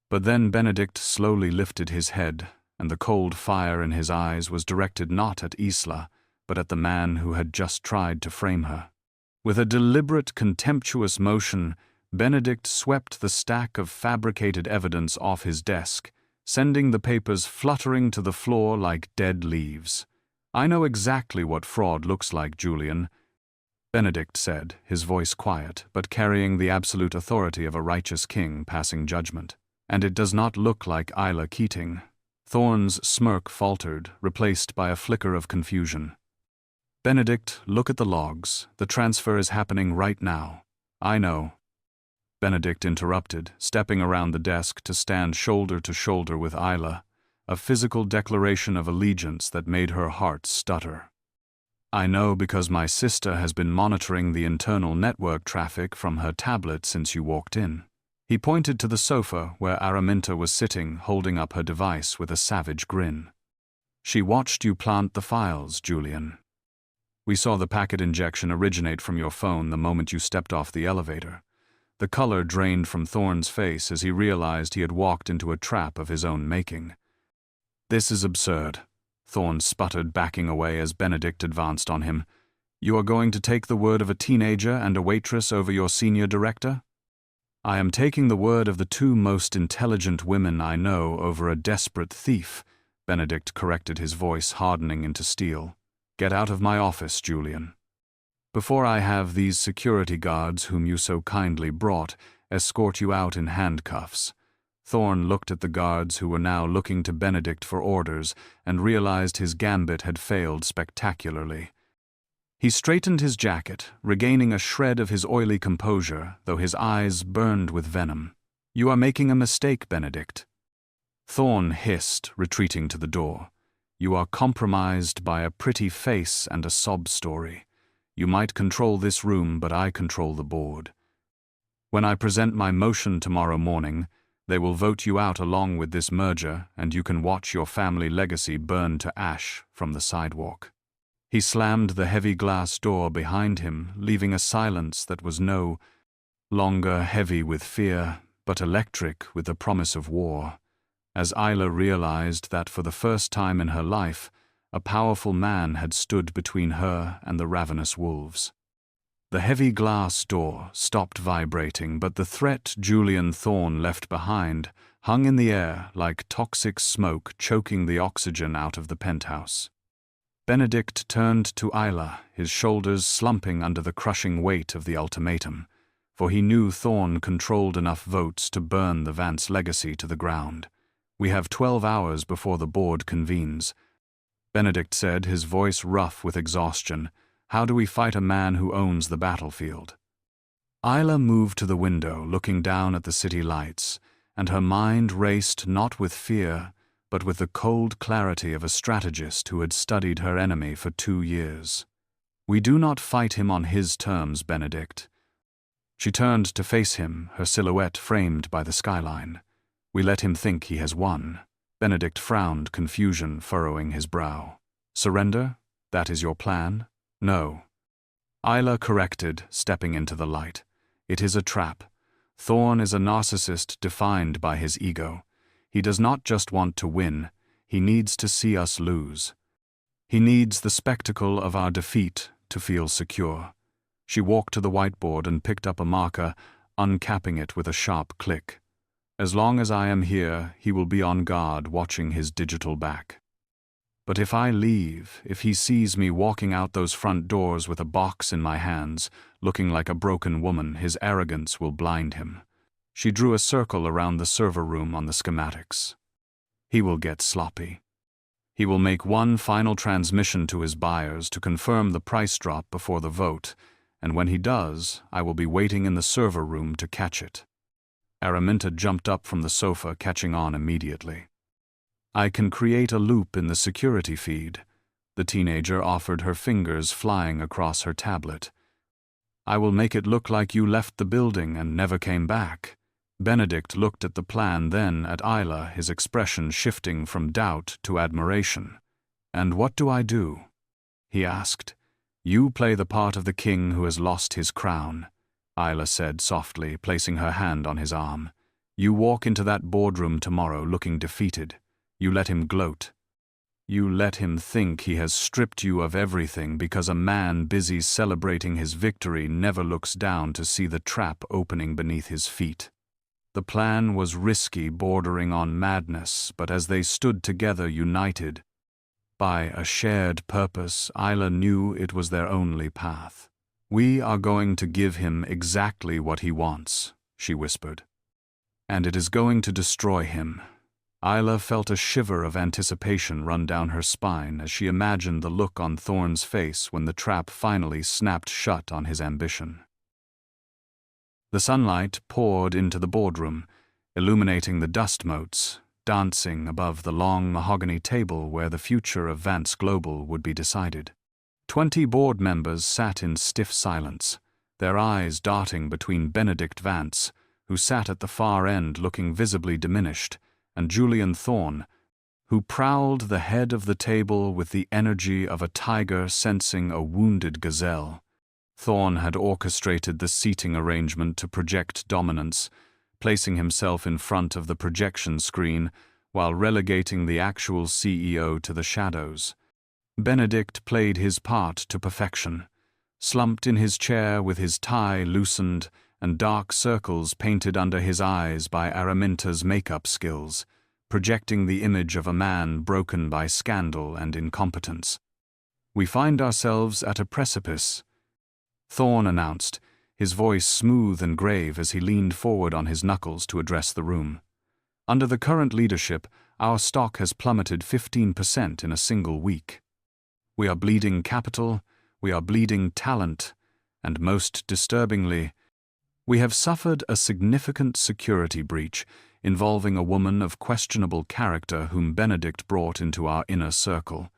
But then Benedict slowly lifted his head, and the cold fire in his eyes was directed not at Isla, but at the man who had just tried to frame her. With a deliberate, contemptuous motion, Benedict swept the stack of fabricated evidence off his desk, sending the papers fluttering to the floor like dead leaves. "I know exactly what fraud looks like, Julian," Benedict said, his voice quiet, but carrying the absolute authority of a righteous king passing judgment. "And it does not look like Isla Keating." Thorne's smirk faltered, replaced by a flicker of confusion. "Benedict, look at the logs. The transfer is happening right now." "I know," Benedict interrupted, stepping around the desk to stand shoulder to shoulder with Isla, a physical declaration of allegiance that made her heart stutter. "I know because my sister has been monitoring the internal network traffic from her tablet since you walked in." He pointed to the sofa where Araminta was sitting, holding up her device with a savage grin. "She watched you plant the files, Julian. We saw the packet injection originate from your phone the moment you stepped off the elevator." The color drained from Thorne's face as he realized he had walked into a trap of his own making. "This is absurd," Thorne sputtered, backing away as Benedict advanced on him. "You are going to take the word of a teenager and a waitress over your senior director?" "I am taking the word of the 2 most intelligent women I know over a desperate thief," Benedict corrected, his voice hardening into steel. "Get out of my office, Julian. Before I have these security guards whom you so kindly brought escort you out in handcuffs." Thorne looked at the guards who were now looking to Benedict for orders and realized his gambit had failed spectacularly. He straightened his jacket, regaining a shred of his oily composure, though his eyes burned with venom. You are making a mistake, Benedict. Thorn hissed, retreating to the door. You are compromised by a pretty face and a sob story. You might control this room, but I control the board. When I present my motion tomorrow morning, they will vote you out along with this merger, and you can watch your family legacy burn to ash from the sidewalk. He slammed the heavy glass door behind him, leaving a silence that was no longer heavy with fear, but electric with the promise of war, as Isla realized that for the first time in her life, a powerful man had stood between her and the ravenous wolves. The heavy glass door stopped vibrating, but the threat Julian Thorn left behind hung in the air like toxic smoke choking the oxygen out of the penthouse. Benedict turned to Isla, his shoulders slumping under the crushing weight of the ultimatum, for he knew Thorn controlled enough votes to burn the Vance legacy to the ground. We have 12 hours before the board convenes. Benedict said, his voice rough with exhaustion. How do we fight a man who owns the battlefield? Isla moved to the window, looking down at the city lights, and her mind raced not with fear, but with the cold clarity of a strategist who had studied her enemy for 2 years. We do not fight him on his terms, Benedict. She turned to face him, her silhouette framed by the skyline. We let him think he has won. Benedict frowned, confusion furrowing his brow. Surrender? That is your plan? No. Isla corrected, stepping into the light. It is a trap. Thorn is a narcissist defined by his ego. He does not just want to win, he needs to see us lose. He needs the spectacle of our defeat to feel secure. She walked to the whiteboard and picked up a marker, uncapping it with a sharp click. As long as I am here, he will be on guard, watching his digital back. But if I leave, if he sees me walking out those front doors with a box in my hands, looking like a broken woman, his arrogance will blind him. She drew a circle around the server room on the schematics. He will get sloppy. He will make one final transmission to his buyers to confirm the price drop before the vote, and when he does, I will be waiting in the server room to catch it. Araminta jumped up from the sofa, catching on immediately. I can create a loop in the security feed. The teenager offered, her fingers flying across her tablet. I will make it look like you left the building and never came back. Benedict looked at the plan, then at Isla, his expression shifting from doubt to admiration. And what do I do? He asked. You play the part of the king who has lost his crown, Isla said softly, placing her hand on his arm. You walk into that boardroom tomorrow looking defeated. You let him gloat. You let him think he has stripped you of everything because a man busy celebrating his victory never looks down to see the trap opening beneath his feet. The plan was risky, bordering on madness, but as they stood together united by a shared purpose, Isla knew it was their only path. We are going to give him exactly what he wants, she whispered. And it is going to destroy him. Isla felt a shiver of anticipation run down her spine as she imagined the look on Thorn's face when the trap finally snapped shut on his ambition. The sunlight poured into the boardroom, illuminating the dust motes, dancing above the long mahogany table where the future of Vance Global would be decided. 20 board members sat in stiff silence, their eyes darting between Benedict Vance, who sat at the far end looking visibly diminished, and Julian Thorn, who prowled the head of the table with the energy of a tiger sensing a wounded gazelle. Thorn had orchestrated the seating arrangement to project dominance, placing himself in front of the projection screen while relegating the actual CEO to the shadows. Benedict played his part to perfection, slumped in his chair with his tie loosened and dark circles painted under his eyes by Araminta's makeup skills, projecting the image of a man broken by scandal and incompetence. We find ourselves at a precipice, Thorn announced, his voice smooth and grave as he leaned forward on his knuckles to address the room. Under the current leadership, our stock has plummeted 15% in a single week. We are bleeding capital, we are bleeding talent, and most disturbingly, We have suffered a significant security breach involving a woman of questionable character whom Benedict brought into our inner circle.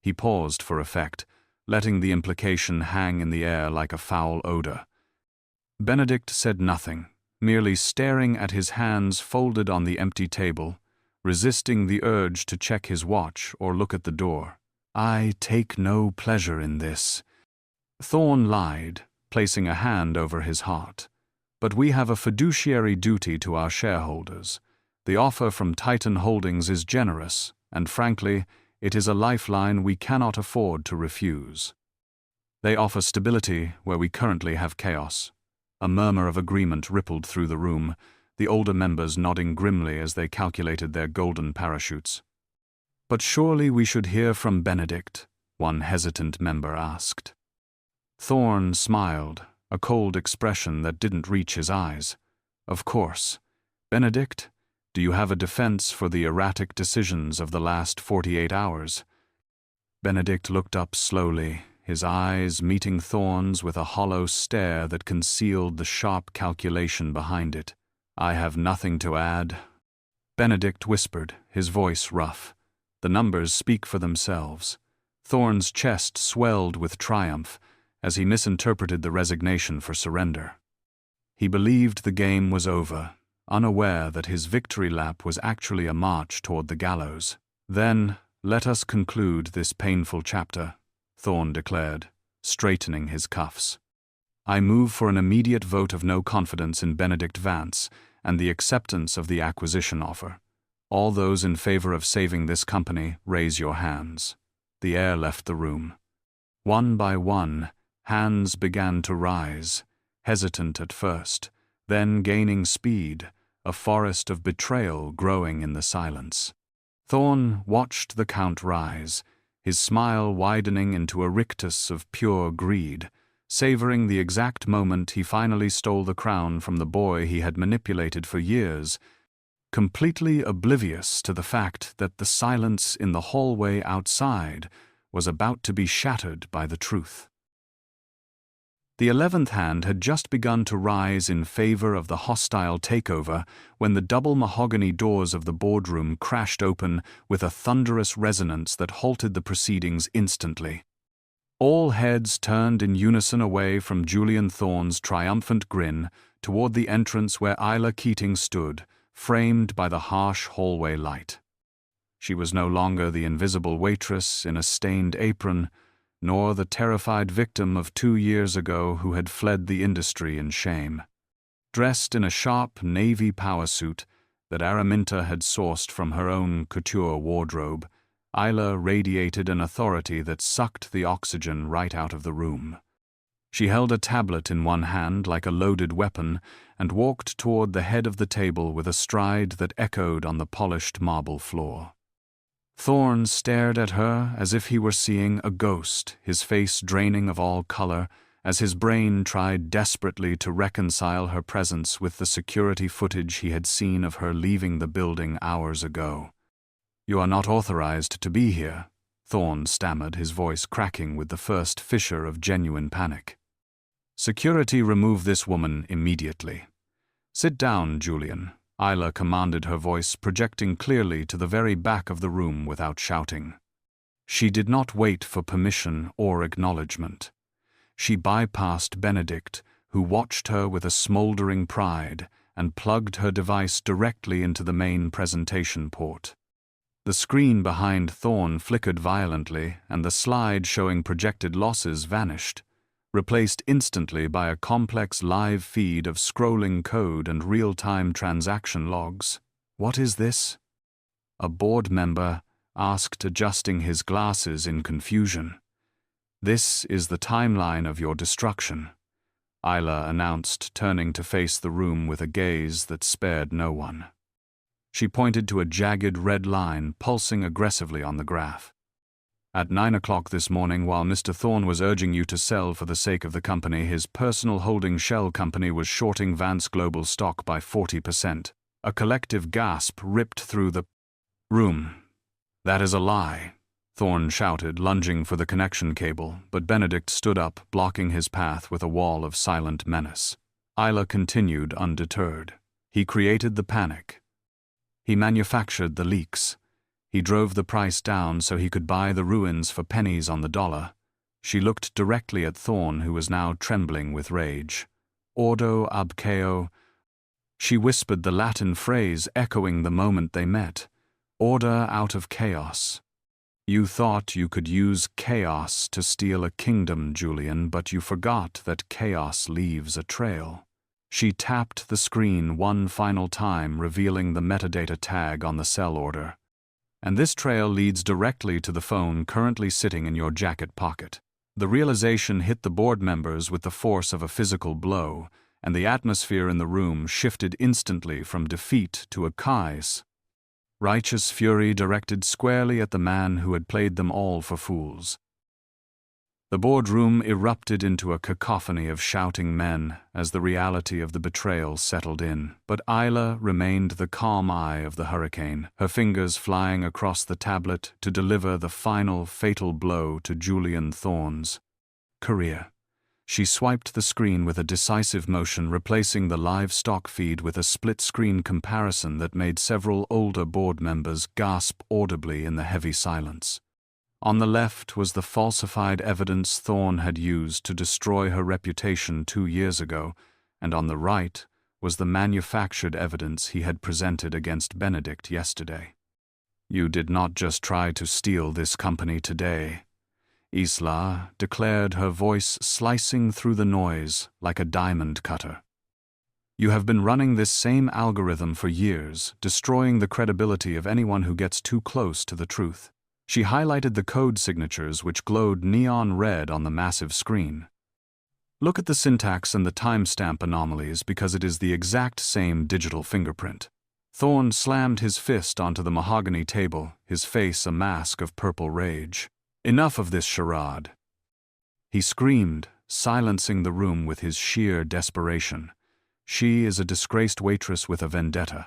He paused for effect, letting the implication hang in the air like a foul odor. Benedict said nothing, merely staring at his hands folded on the empty table, resisting the urge to check his watch or look at the door. "I take no pleasure in this," Thorn lied, placing a hand over his heart. "But we have a fiduciary duty to our shareholders. The offer from Titan Holdings is generous, and frankly, it is a lifeline we cannot afford to refuse. They offer stability where we currently have chaos." A murmur of agreement rippled through the room, the older members nodding grimly as they calculated their golden parachutes. "But surely we should hear from Benedict," one hesitant member asked. Thorn smiled, a cold expression that didn't reach his eyes. "Of course. Benedict, do you have a defense for the erratic decisions of the last 48 hours? Benedict looked up slowly, his eyes meeting Thorn's with a hollow stare that concealed the sharp calculation behind it. "I have nothing to add," Benedict whispered, his voice rough. "The numbers speak for themselves." Thorn's chest swelled with triumph as he misinterpreted the resignation for surrender. He believed the game was over, unaware that his victory lap was actually a march toward the gallows. "Then, let us conclude this painful chapter," Thorn declared, straightening his cuffs. "I move for an immediate vote of no confidence in Benedict Vance and the acceptance of the acquisition offer. All those in favor of saving this company, raise your hands." The heir left the room. One by one, hands began to rise, hesitant at first, then gaining speed, a forest of betrayal growing in the silence. Thorn watched the count rise, his smile widening into a rictus of pure greed, savoring the exact moment he finally stole the crown from the boy he had manipulated for years, completely oblivious to the fact that the silence in the hallway outside was about to be shattered by the truth. The 11th hand had just begun to rise in favor of the hostile takeover when the double mahogany doors of the boardroom crashed open with a thunderous resonance that halted the proceedings instantly. All heads turned in unison away from Julian Thorn's triumphant grin toward the entrance where Isla Keating stood, framed by the harsh hallway light. She was no longer the invisible waitress in a stained apron, nor the terrified victim of 2 years ago who had fled the industry in shame. Dressed in a sharp navy power suit that Araminta had sourced from her own couture wardrobe, Isla radiated an authority that sucked the oxygen right out of the room. She held a tablet in one hand like a loaded weapon and walked toward the head of the table with a stride that echoed on the polished marble floor. Thorn stared at her as if he were seeing a ghost, his face draining of all color, as his brain tried desperately to reconcile her presence with the security footage he had seen of her leaving the building hours ago. "You are not authorized to be here," Thorn stammered, his voice cracking with the first fissure of genuine panic. "Security remove this woman immediately." "Sit down, Julian," Isla commanded, her voice projecting clearly to the very back of the room without shouting. She did not wait for permission or acknowledgement. She bypassed Benedict, who watched her with a smoldering pride, and plugged her device directly into the main presentation port. The screen behind Thorn flickered violently, and the slide showing projected losses vanished, replaced instantly by a complex live feed of scrolling code and real-time transaction logs. "What is this?" a board member asked, adjusting his glasses in confusion. "This is the timeline of your destruction," Isla announced, turning to face the room with a gaze that spared no one. She pointed to a jagged red line pulsing aggressively on the graph. "At 9 o'clock this morning, while Mr. Thorn was urging you to sell for the sake of the company, his personal holding shell company was shorting Vance Global stock by 40%. A collective gasp ripped through the room. "That is a lie," Thorn shouted, lunging for the connection cable, but Benedict stood up, blocking his path with a wall of silent menace. Isla continued undeterred. He created the panic. He manufactured the leaks. He drove the price down so he could buy the ruins for pennies on the dollar. She looked directly at Thorn, who was now trembling with rage. Ordo ab chao. She whispered the Latin phrase, echoing the moment they met. Order out of chaos. You thought you could use chaos to steal a kingdom, Julian, but you forgot that chaos leaves a trail. She tapped the screen one final time, revealing the metadata tag on the sell order. And this trail leads directly to the phone currently sitting in your jacket pocket. The realization hit the board members with the force of a physical blow, and the atmosphere in the room shifted instantly from defeat to a chaos. Righteous fury directed squarely at the man who had played them all for fools. The boardroom erupted into a cacophony of shouting men as the reality of the betrayal settled in, but Isla remained the calm eye of the hurricane, her fingers flying across the tablet to deliver the final fatal blow to Julian Thorn's career. She swiped the screen with a decisive motion, replacing the live stock feed with a split-screen comparison that made several older board members gasp audibly in the heavy silence. On the left was the falsified evidence Thorn had used to destroy her reputation 2 years ago, and on the right was the manufactured evidence he had presented against Benedict yesterday. You did not just try to steal this company today, Isla declared, her voice slicing through the noise like a diamond cutter. You have been running this same algorithm for years, destroying the credibility of anyone who gets too close to the truth. She highlighted the code signatures which glowed neon red on the massive screen. Look at the syntax and the timestamp anomalies because it is the exact same digital fingerprint. Thorn slammed his fist onto the mahogany table, his face a mask of purple rage. Enough of this charade. He screamed, silencing the room with his sheer desperation. She is a disgraced waitress with a vendetta.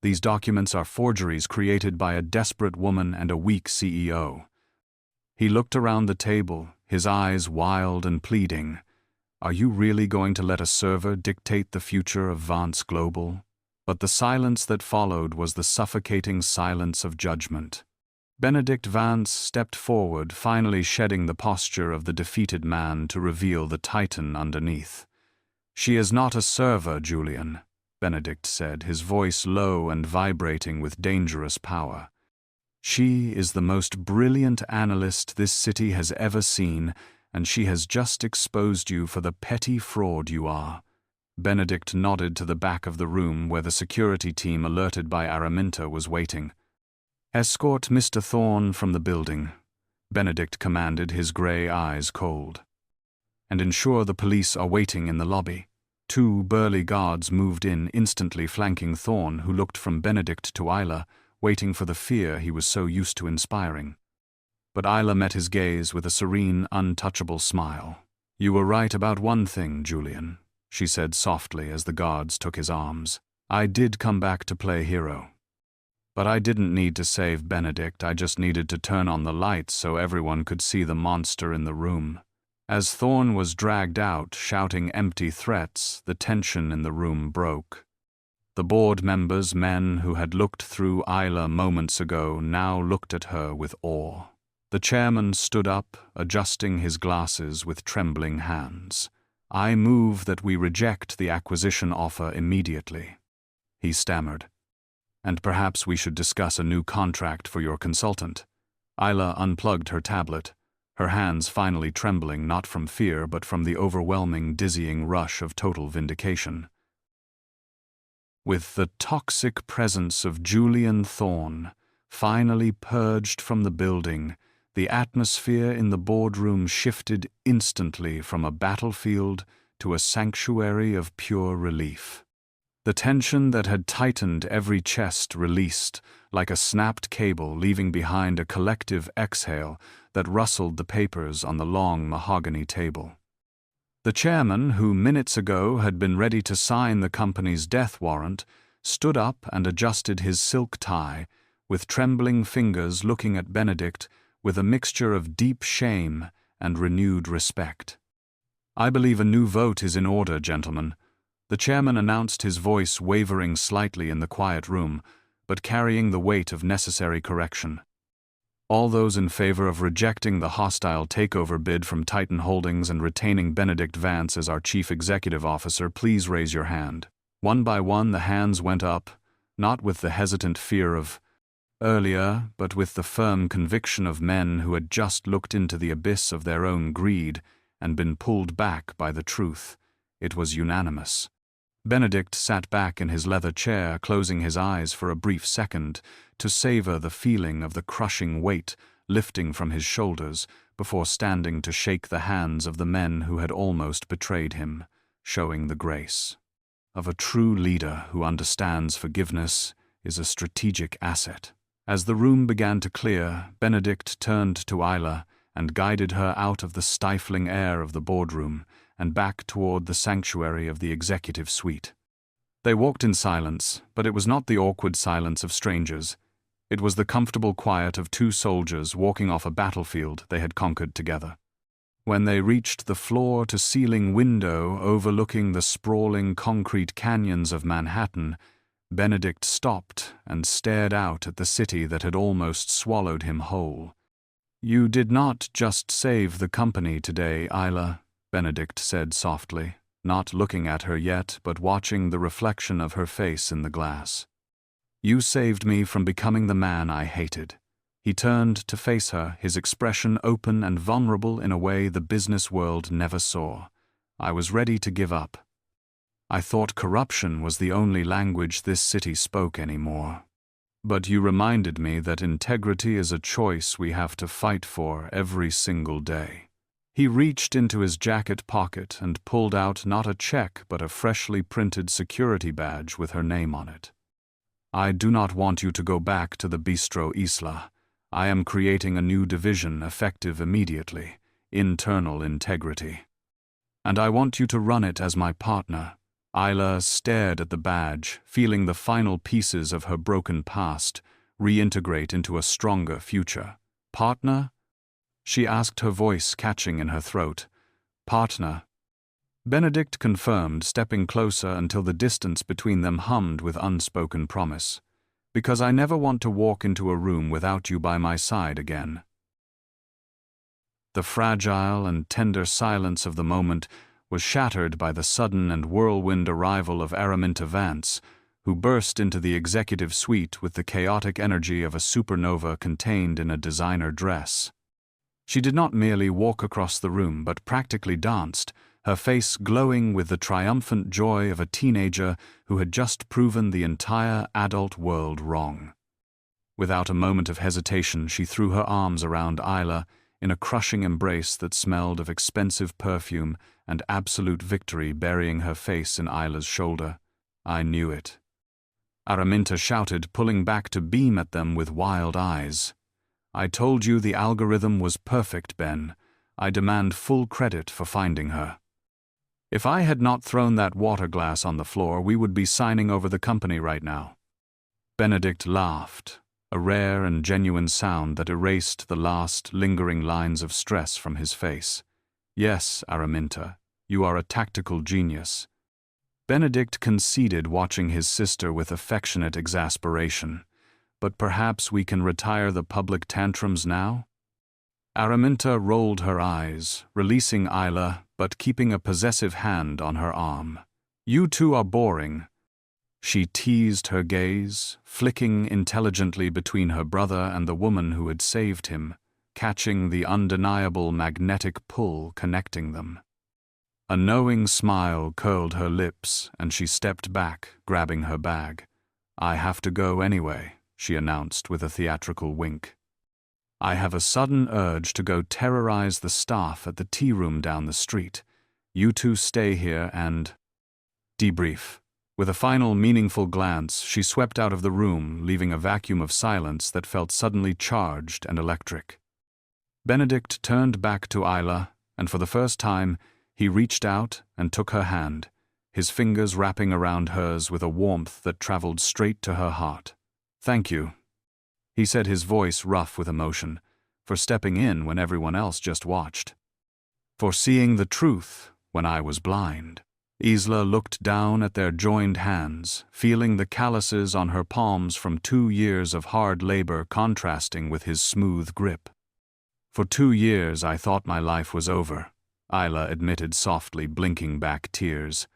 These documents are forgeries created by a desperate woman and a weak CEO. He looked around the table, his eyes wild and pleading. Are you really going to let a server dictate the future of Vance Global? But the silence that followed was the suffocating silence of judgment. Benedict Vance stepped forward, finally shedding the posture of the defeated man to reveal the titan underneath. She is not a server, Julian, Benedict said, his voice low and vibrating with dangerous power. She is the most brilliant analyst this city has ever seen, and she has just exposed you for the petty fraud you are. Benedict nodded to the back of the room where the security team alerted by Araminta was waiting. Escort Mr. Thorn from the building, Benedict commanded, his gray eyes cold. And ensure the police are waiting in the lobby. 2 burly guards moved in, instantly flanking Thorn, who looked from Benedict to Isla, waiting for the fear he was so used to inspiring. But Isla met his gaze with a serene, untouchable smile. You were right about one thing, Julian, she said softly as the guards took his arms. I did come back to play hero. But I didn't need to save Benedict, I just needed to turn on the lights so everyone could see the monster in the room. As Thorn was dragged out, shouting empty threats, the tension in the room broke. The board members, men who had looked through Isla moments ago, now looked at her with awe. The chairman stood up, adjusting his glasses with trembling hands. I move that we reject the acquisition offer immediately, he stammered. And perhaps we should discuss a new contract for your consultant. Isla unplugged her tablet, her hands finally trembling not from fear but from the overwhelming, dizzying rush of total vindication. With the toxic presence of Julian Thorn finally purged from the building, the atmosphere in the boardroom shifted instantly from a battlefield to a sanctuary of pure relief. The tension that had tightened every chest released, like a snapped cable, leaving behind a collective exhale that rustled the papers on the long mahogany table. The chairman, who minutes ago had been ready to sign the company's death warrant, stood up and adjusted his silk tie, with trembling fingers looking at Benedict with a mixture of deep shame and renewed respect. I believe a new vote is in order, gentlemen. The chairman announced, his voice wavering slightly in the quiet room, but carrying the weight of necessary correction. All those in favor of rejecting the hostile takeover bid from Titan Holdings and retaining Benedict Vance as our chief executive officer, please raise your hand. One by one the hands went up, not with the hesitant fear of earlier, but with the firm conviction of men who had just looked into the abyss of their own greed and been pulled back by the truth. It was unanimous. Benedict sat back in his leather chair, closing his eyes for a brief second to savor the feeling of the crushing weight lifting from his shoulders before standing to shake the hands of the men who had almost betrayed him, showing the grace of a true leader who understands forgiveness is a strategic asset. As the room began to clear, Benedict turned to Isla and guided her out of the stifling air of the boardroom and back toward the sanctuary of the executive suite. They walked in silence, but it was not the awkward silence of strangers. It was the comfortable quiet of two soldiers walking off a battlefield they had conquered together. When they reached the floor-to-ceiling window overlooking the sprawling concrete canyons of Manhattan, Benedict stopped and stared out at the city that had almost swallowed him whole. "You did not just save the company today, Isla," Benedict said softly, not looking at her yet but watching the reflection of her face in the glass. "You saved me from becoming the man I hated." He turned to face her, his expression open and vulnerable in a way the business world never saw. "I was ready to give up. I thought corruption was the only language this city spoke anymore. But you reminded me that integrity is a choice we have to fight for every single day." He reached into his jacket pocket and pulled out not a check but a freshly printed security badge with her name on it. "I do not want you to go back to the Bistro, Isla. I am creating a new division effective immediately, internal integrity. And I want you to run it as my partner." Isla stared at the badge, feeling the final pieces of her broken past reintegrate into a stronger future. "Partner?" she asked, her voice catching in her throat. "Partner." Benedict confirmed, stepping closer until the distance between them hummed with unspoken promise. "Because I never want to walk into a room without you by my side again." The fragile and tender silence of the moment was shattered by the sudden and whirlwind arrival of Araminta Vance, who burst into the executive suite with the chaotic energy of a supernova contained in a designer dress. She did not merely walk across the room but practically danced, her face glowing with the triumphant joy of a teenager who had just proven the entire adult world wrong. Without a moment of hesitation, she threw her arms around Isla in a crushing embrace that smelled of expensive perfume and absolute victory, burying her face in Isla's shoulder. "I knew it." Araminta shouted, pulling back to beam at them with wild eyes. "I told you the algorithm was perfect, Ben. I demand full credit for finding her. If I had not thrown that water glass on the floor, we would be signing over the company right now." Benedict laughed, a rare and genuine sound that erased the last lingering lines of stress from his face. "Yes, Araminta, you are a tactical genius." Benedict conceded, watching his sister with affectionate exasperation. "But perhaps we can retire the public tantrums now?" Araminta rolled her eyes, releasing Isla but keeping a possessive hand on her arm. "You two are boring." She teased her gaze, flicking intelligently between her brother and the woman who had saved him, catching the undeniable magnetic pull connecting them. A knowing smile curled her lips, and she stepped back, grabbing her bag. "I have to go anyway," she announced with a theatrical wink. "I have a sudden urge to go terrorize the staff at the tea room down the street. You two stay here and debrief." With a final meaningful glance, she swept out of the room, leaving a vacuum of silence that felt suddenly charged and electric. Benedict turned back to Isla, and for the first time, he reached out and took her hand, his fingers wrapping around hers with a warmth that traveled straight to her heart. "Thank you," he said, his voice rough with emotion, "for stepping in when everyone else just watched. For seeing the truth when I was blind." Isla looked down at their joined hands, feeling the calluses on her palms from 2 years of hard labor contrasting with his smooth grip. "For 2 years I thought my life was over," Isla admitted softly, blinking back tears.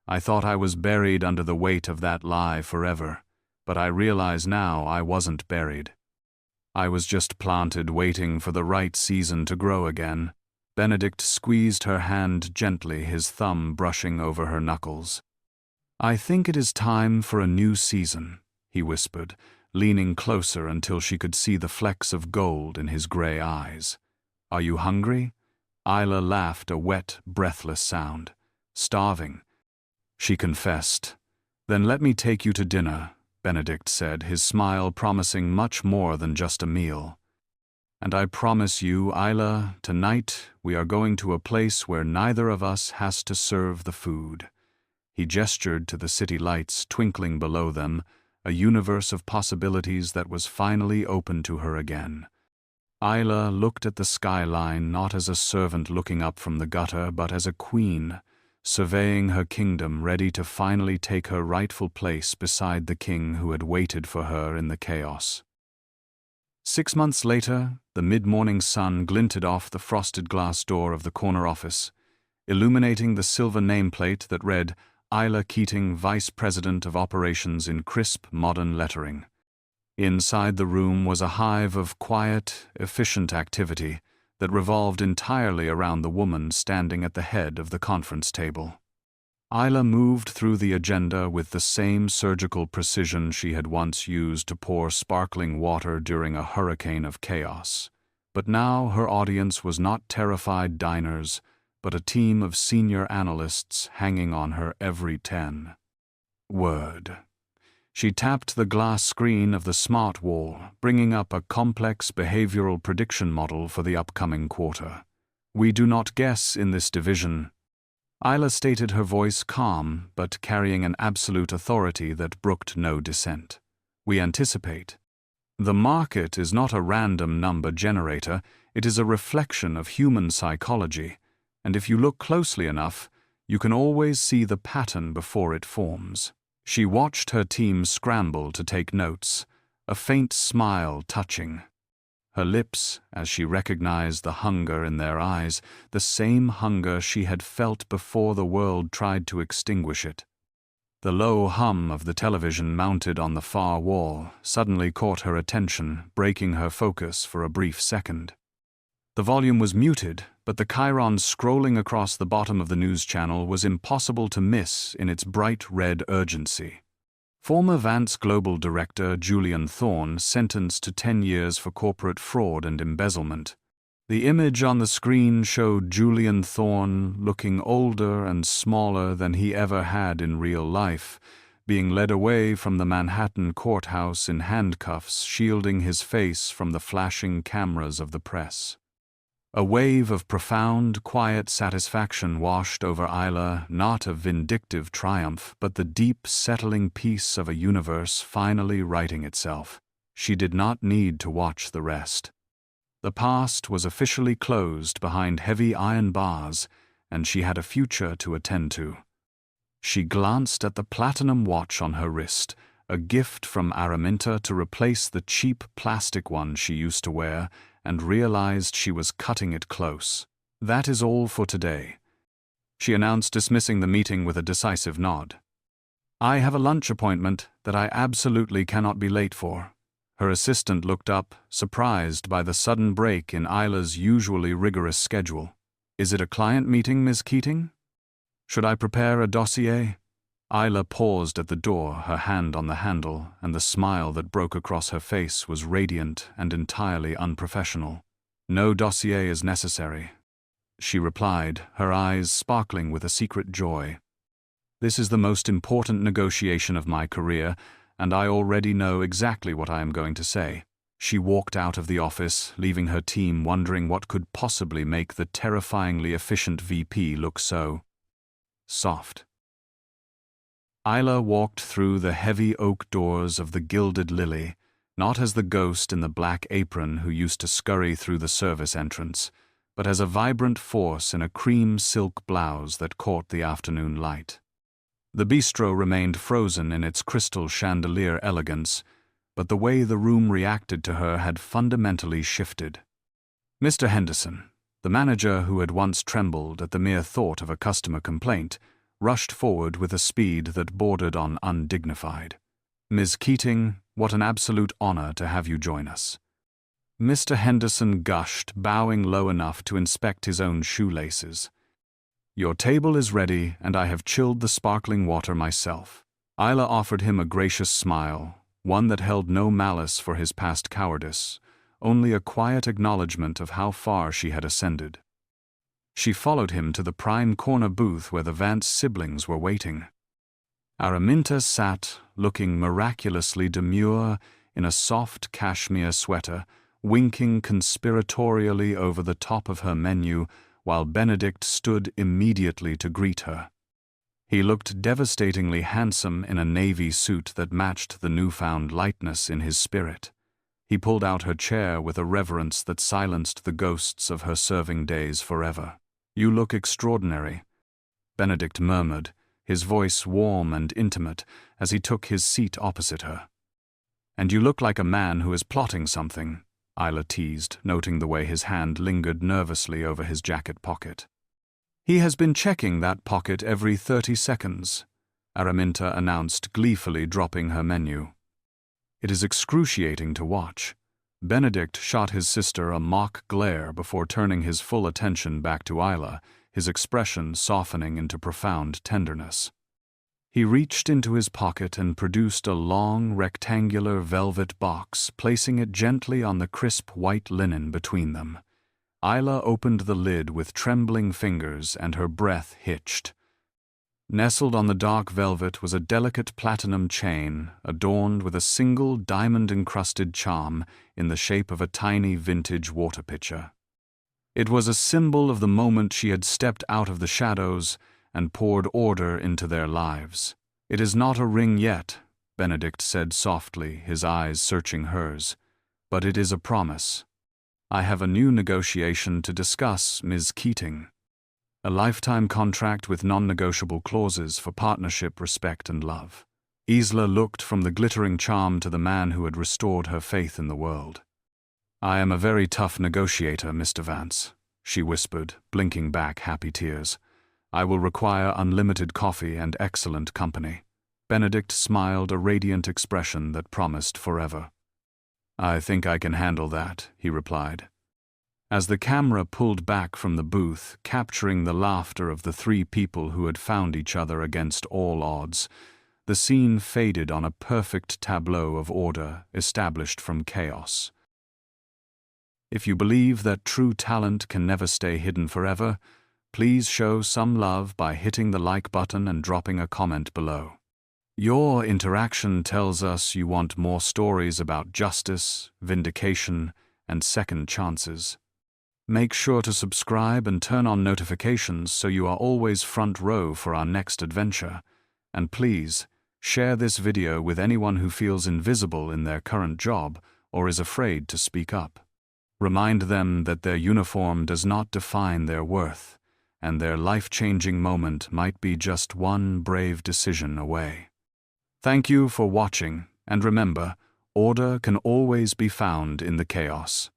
"I thought I was buried under the weight of that lie forever, but I realize now I wasn't buried. I was just planted waiting for the right season to grow again." Benedict squeezed her hand gently, his thumb brushing over her knuckles. "I think it is time for a new season," he whispered, leaning closer until she could see the flecks of gold in his gray eyes. "Are you hungry?" Isla laughed, a wet, breathless sound. "Starving," she confessed. "Then let me take you to dinner," Benedict said, his smile promising much more than just a meal. "And I promise you, Isla, tonight we are going to a place where neither of us has to serve the food." He gestured to the city lights twinkling below them, a universe of possibilities that was finally open to her again. Isla looked at the skyline not as a servant looking up from the gutter, but as a queen, surveying her kingdom, ready to finally take her rightful place beside the king who had waited for her in the chaos. 6 months later, the mid-morning sun glinted off the frosted glass door of the corner office, illuminating the silver nameplate that read, "Isla Keating, Vice President of Operations," in crisp, modern lettering. Inside the room was a hive of quiet, efficient activity that revolved entirely around the woman standing at the head of the conference table. Isla moved through the agenda with the same surgical precision she had once used to pour sparkling water during a hurricane of chaos. But now her audience was not terrified diners, but a team of senior analysts hanging on her every 10 word. She tapped the glass screen of the smart wall, bringing up a complex behavioral prediction model for the upcoming quarter. "We do not guess in this division," Isla stated, her voice calm but carrying an absolute authority that brooked no dissent. "We anticipate. The market is not a random number generator, it is a reflection of human psychology, and if you look closely enough, you can always see the pattern before it forms." She watched her team scramble to take notes, a faint smile touching her lips as she recognized the hunger in their eyes, the same hunger she had felt before the world tried to extinguish it. The low hum of the television mounted on the far wall suddenly caught her attention, breaking her focus for a brief second. The volume was muted, but the chyron scrolling across the bottom of the news channel was impossible to miss in its bright red urgency. Former Vance Global Director Julian Thorne sentenced to 10 years for corporate fraud and embezzlement. The image on the screen showed Julian Thorne looking older and smaller than he ever had in real life, being led away from the Manhattan courthouse in handcuffs, shielding his face from the flashing cameras of the press. A wave of profound, quiet satisfaction washed over Isla, not of vindictive triumph, but the deep, settling peace of a universe finally righting itself. She did not need to watch the rest. The past was officially closed behind heavy iron bars, and she had a future to attend to. She glanced at the platinum watch on her wrist, a gift from Araminta to replace the cheap plastic one she used to wear, and realized she was cutting it close. "That is all for today," she announced, dismissing the meeting with a decisive nod. "I have a lunch appointment that I absolutely cannot be late for." Her assistant looked up, surprised by the sudden break in Isla's usually rigorous schedule. "Is it a client meeting, Ms. Keating? Should I prepare a dossier?" Isla paused at the door, her hand on the handle, and the smile that broke across her face was radiant and entirely unprofessional. "No dossier is necessary," she replied, her eyes sparkling with a secret joy. "This is the most important negotiation of my career, and I already know exactly what I am going to say." She walked out of the office, leaving her team wondering what could possibly make the terrifyingly efficient VP look so soft. Isla walked through the heavy oak doors of the Gilded Lily, not as the ghost in the black apron who used to scurry through the service entrance, but as a vibrant force in a cream silk blouse that caught the afternoon light. The bistro remained frozen in its crystal chandelier elegance, but the way the room reacted to her had fundamentally shifted. Mr. Henderson, the manager who had once trembled at the mere thought of a customer complaint, rushed forward with a speed that bordered on undignified. "Ms. Keating, what an absolute honor to have you join us." Mr. Henderson gushed, bowing low enough to inspect his own shoelaces. "Your table is ready, and I have chilled the sparkling water myself." Isla offered him a gracious smile, one that held no malice for his past cowardice, only a quiet acknowledgement of how far she had ascended. She followed him to the prime corner booth where the Vance siblings were waiting. Araminta sat, looking miraculously demure in a soft cashmere sweater, winking conspiratorially over the top of her menu, while Benedict stood immediately to greet her. He looked devastatingly handsome in a navy suit that matched the newfound lightness in his spirit. He pulled out her chair with a reverence that silenced the ghosts of her serving days forever. "You look extraordinary," Benedict murmured, his voice warm and intimate as he took his seat opposite her. "And you look like a man who is plotting something," Isla teased, noting the way his hand lingered nervously over his jacket pocket. "He has been checking that pocket every 30 seconds, Araminta announced, gleefully dropping her menu. "It is excruciating to watch." Benedict shot his sister a mock glare before turning his full attention back to Isla, his expression softening into profound tenderness. He reached into his pocket and produced a long, rectangular velvet box, placing it gently on the crisp white linen between them. Isla opened the lid with trembling fingers and her breath hitched. Nestled on the dark velvet was a delicate platinum chain adorned with a single diamond-encrusted charm in the shape of a tiny vintage water pitcher. It was a symbol of the moment she had stepped out of the shadows and poured order into their lives. "It is not a ring yet," Benedict said softly, his eyes searching hers, "but it is a promise. I have a new negotiation to discuss, Ms. Keating. A lifetime contract with non-negotiable clauses for partnership, respect, and love." Isla looked from the glittering charm to the man who had restored her faith in the world. "I am a very tough negotiator, Mr. Vance," she whispered, blinking back happy tears. "I will require unlimited coffee and excellent company." Benedict smiled a radiant expression that promised forever. "I think I can handle that," he replied. As the camera pulled back from the booth, capturing the laughter of the three people who had found each other against all odds, the scene faded on a perfect tableau of order established from chaos. If you believe that true talent can never stay hidden forever, please show some love by hitting the like button and dropping a comment below. Your interaction tells us you want more stories about justice, vindication, and second chances. Make sure to subscribe and turn on notifications so you are always front row for our next adventure. And please, share this video with anyone who feels invisible in their current job or is afraid to speak up. Remind them that their uniform does not define their worth, and their life-changing moment might be just one brave decision away. Thank you for watching, and remember, order can always be found in the chaos.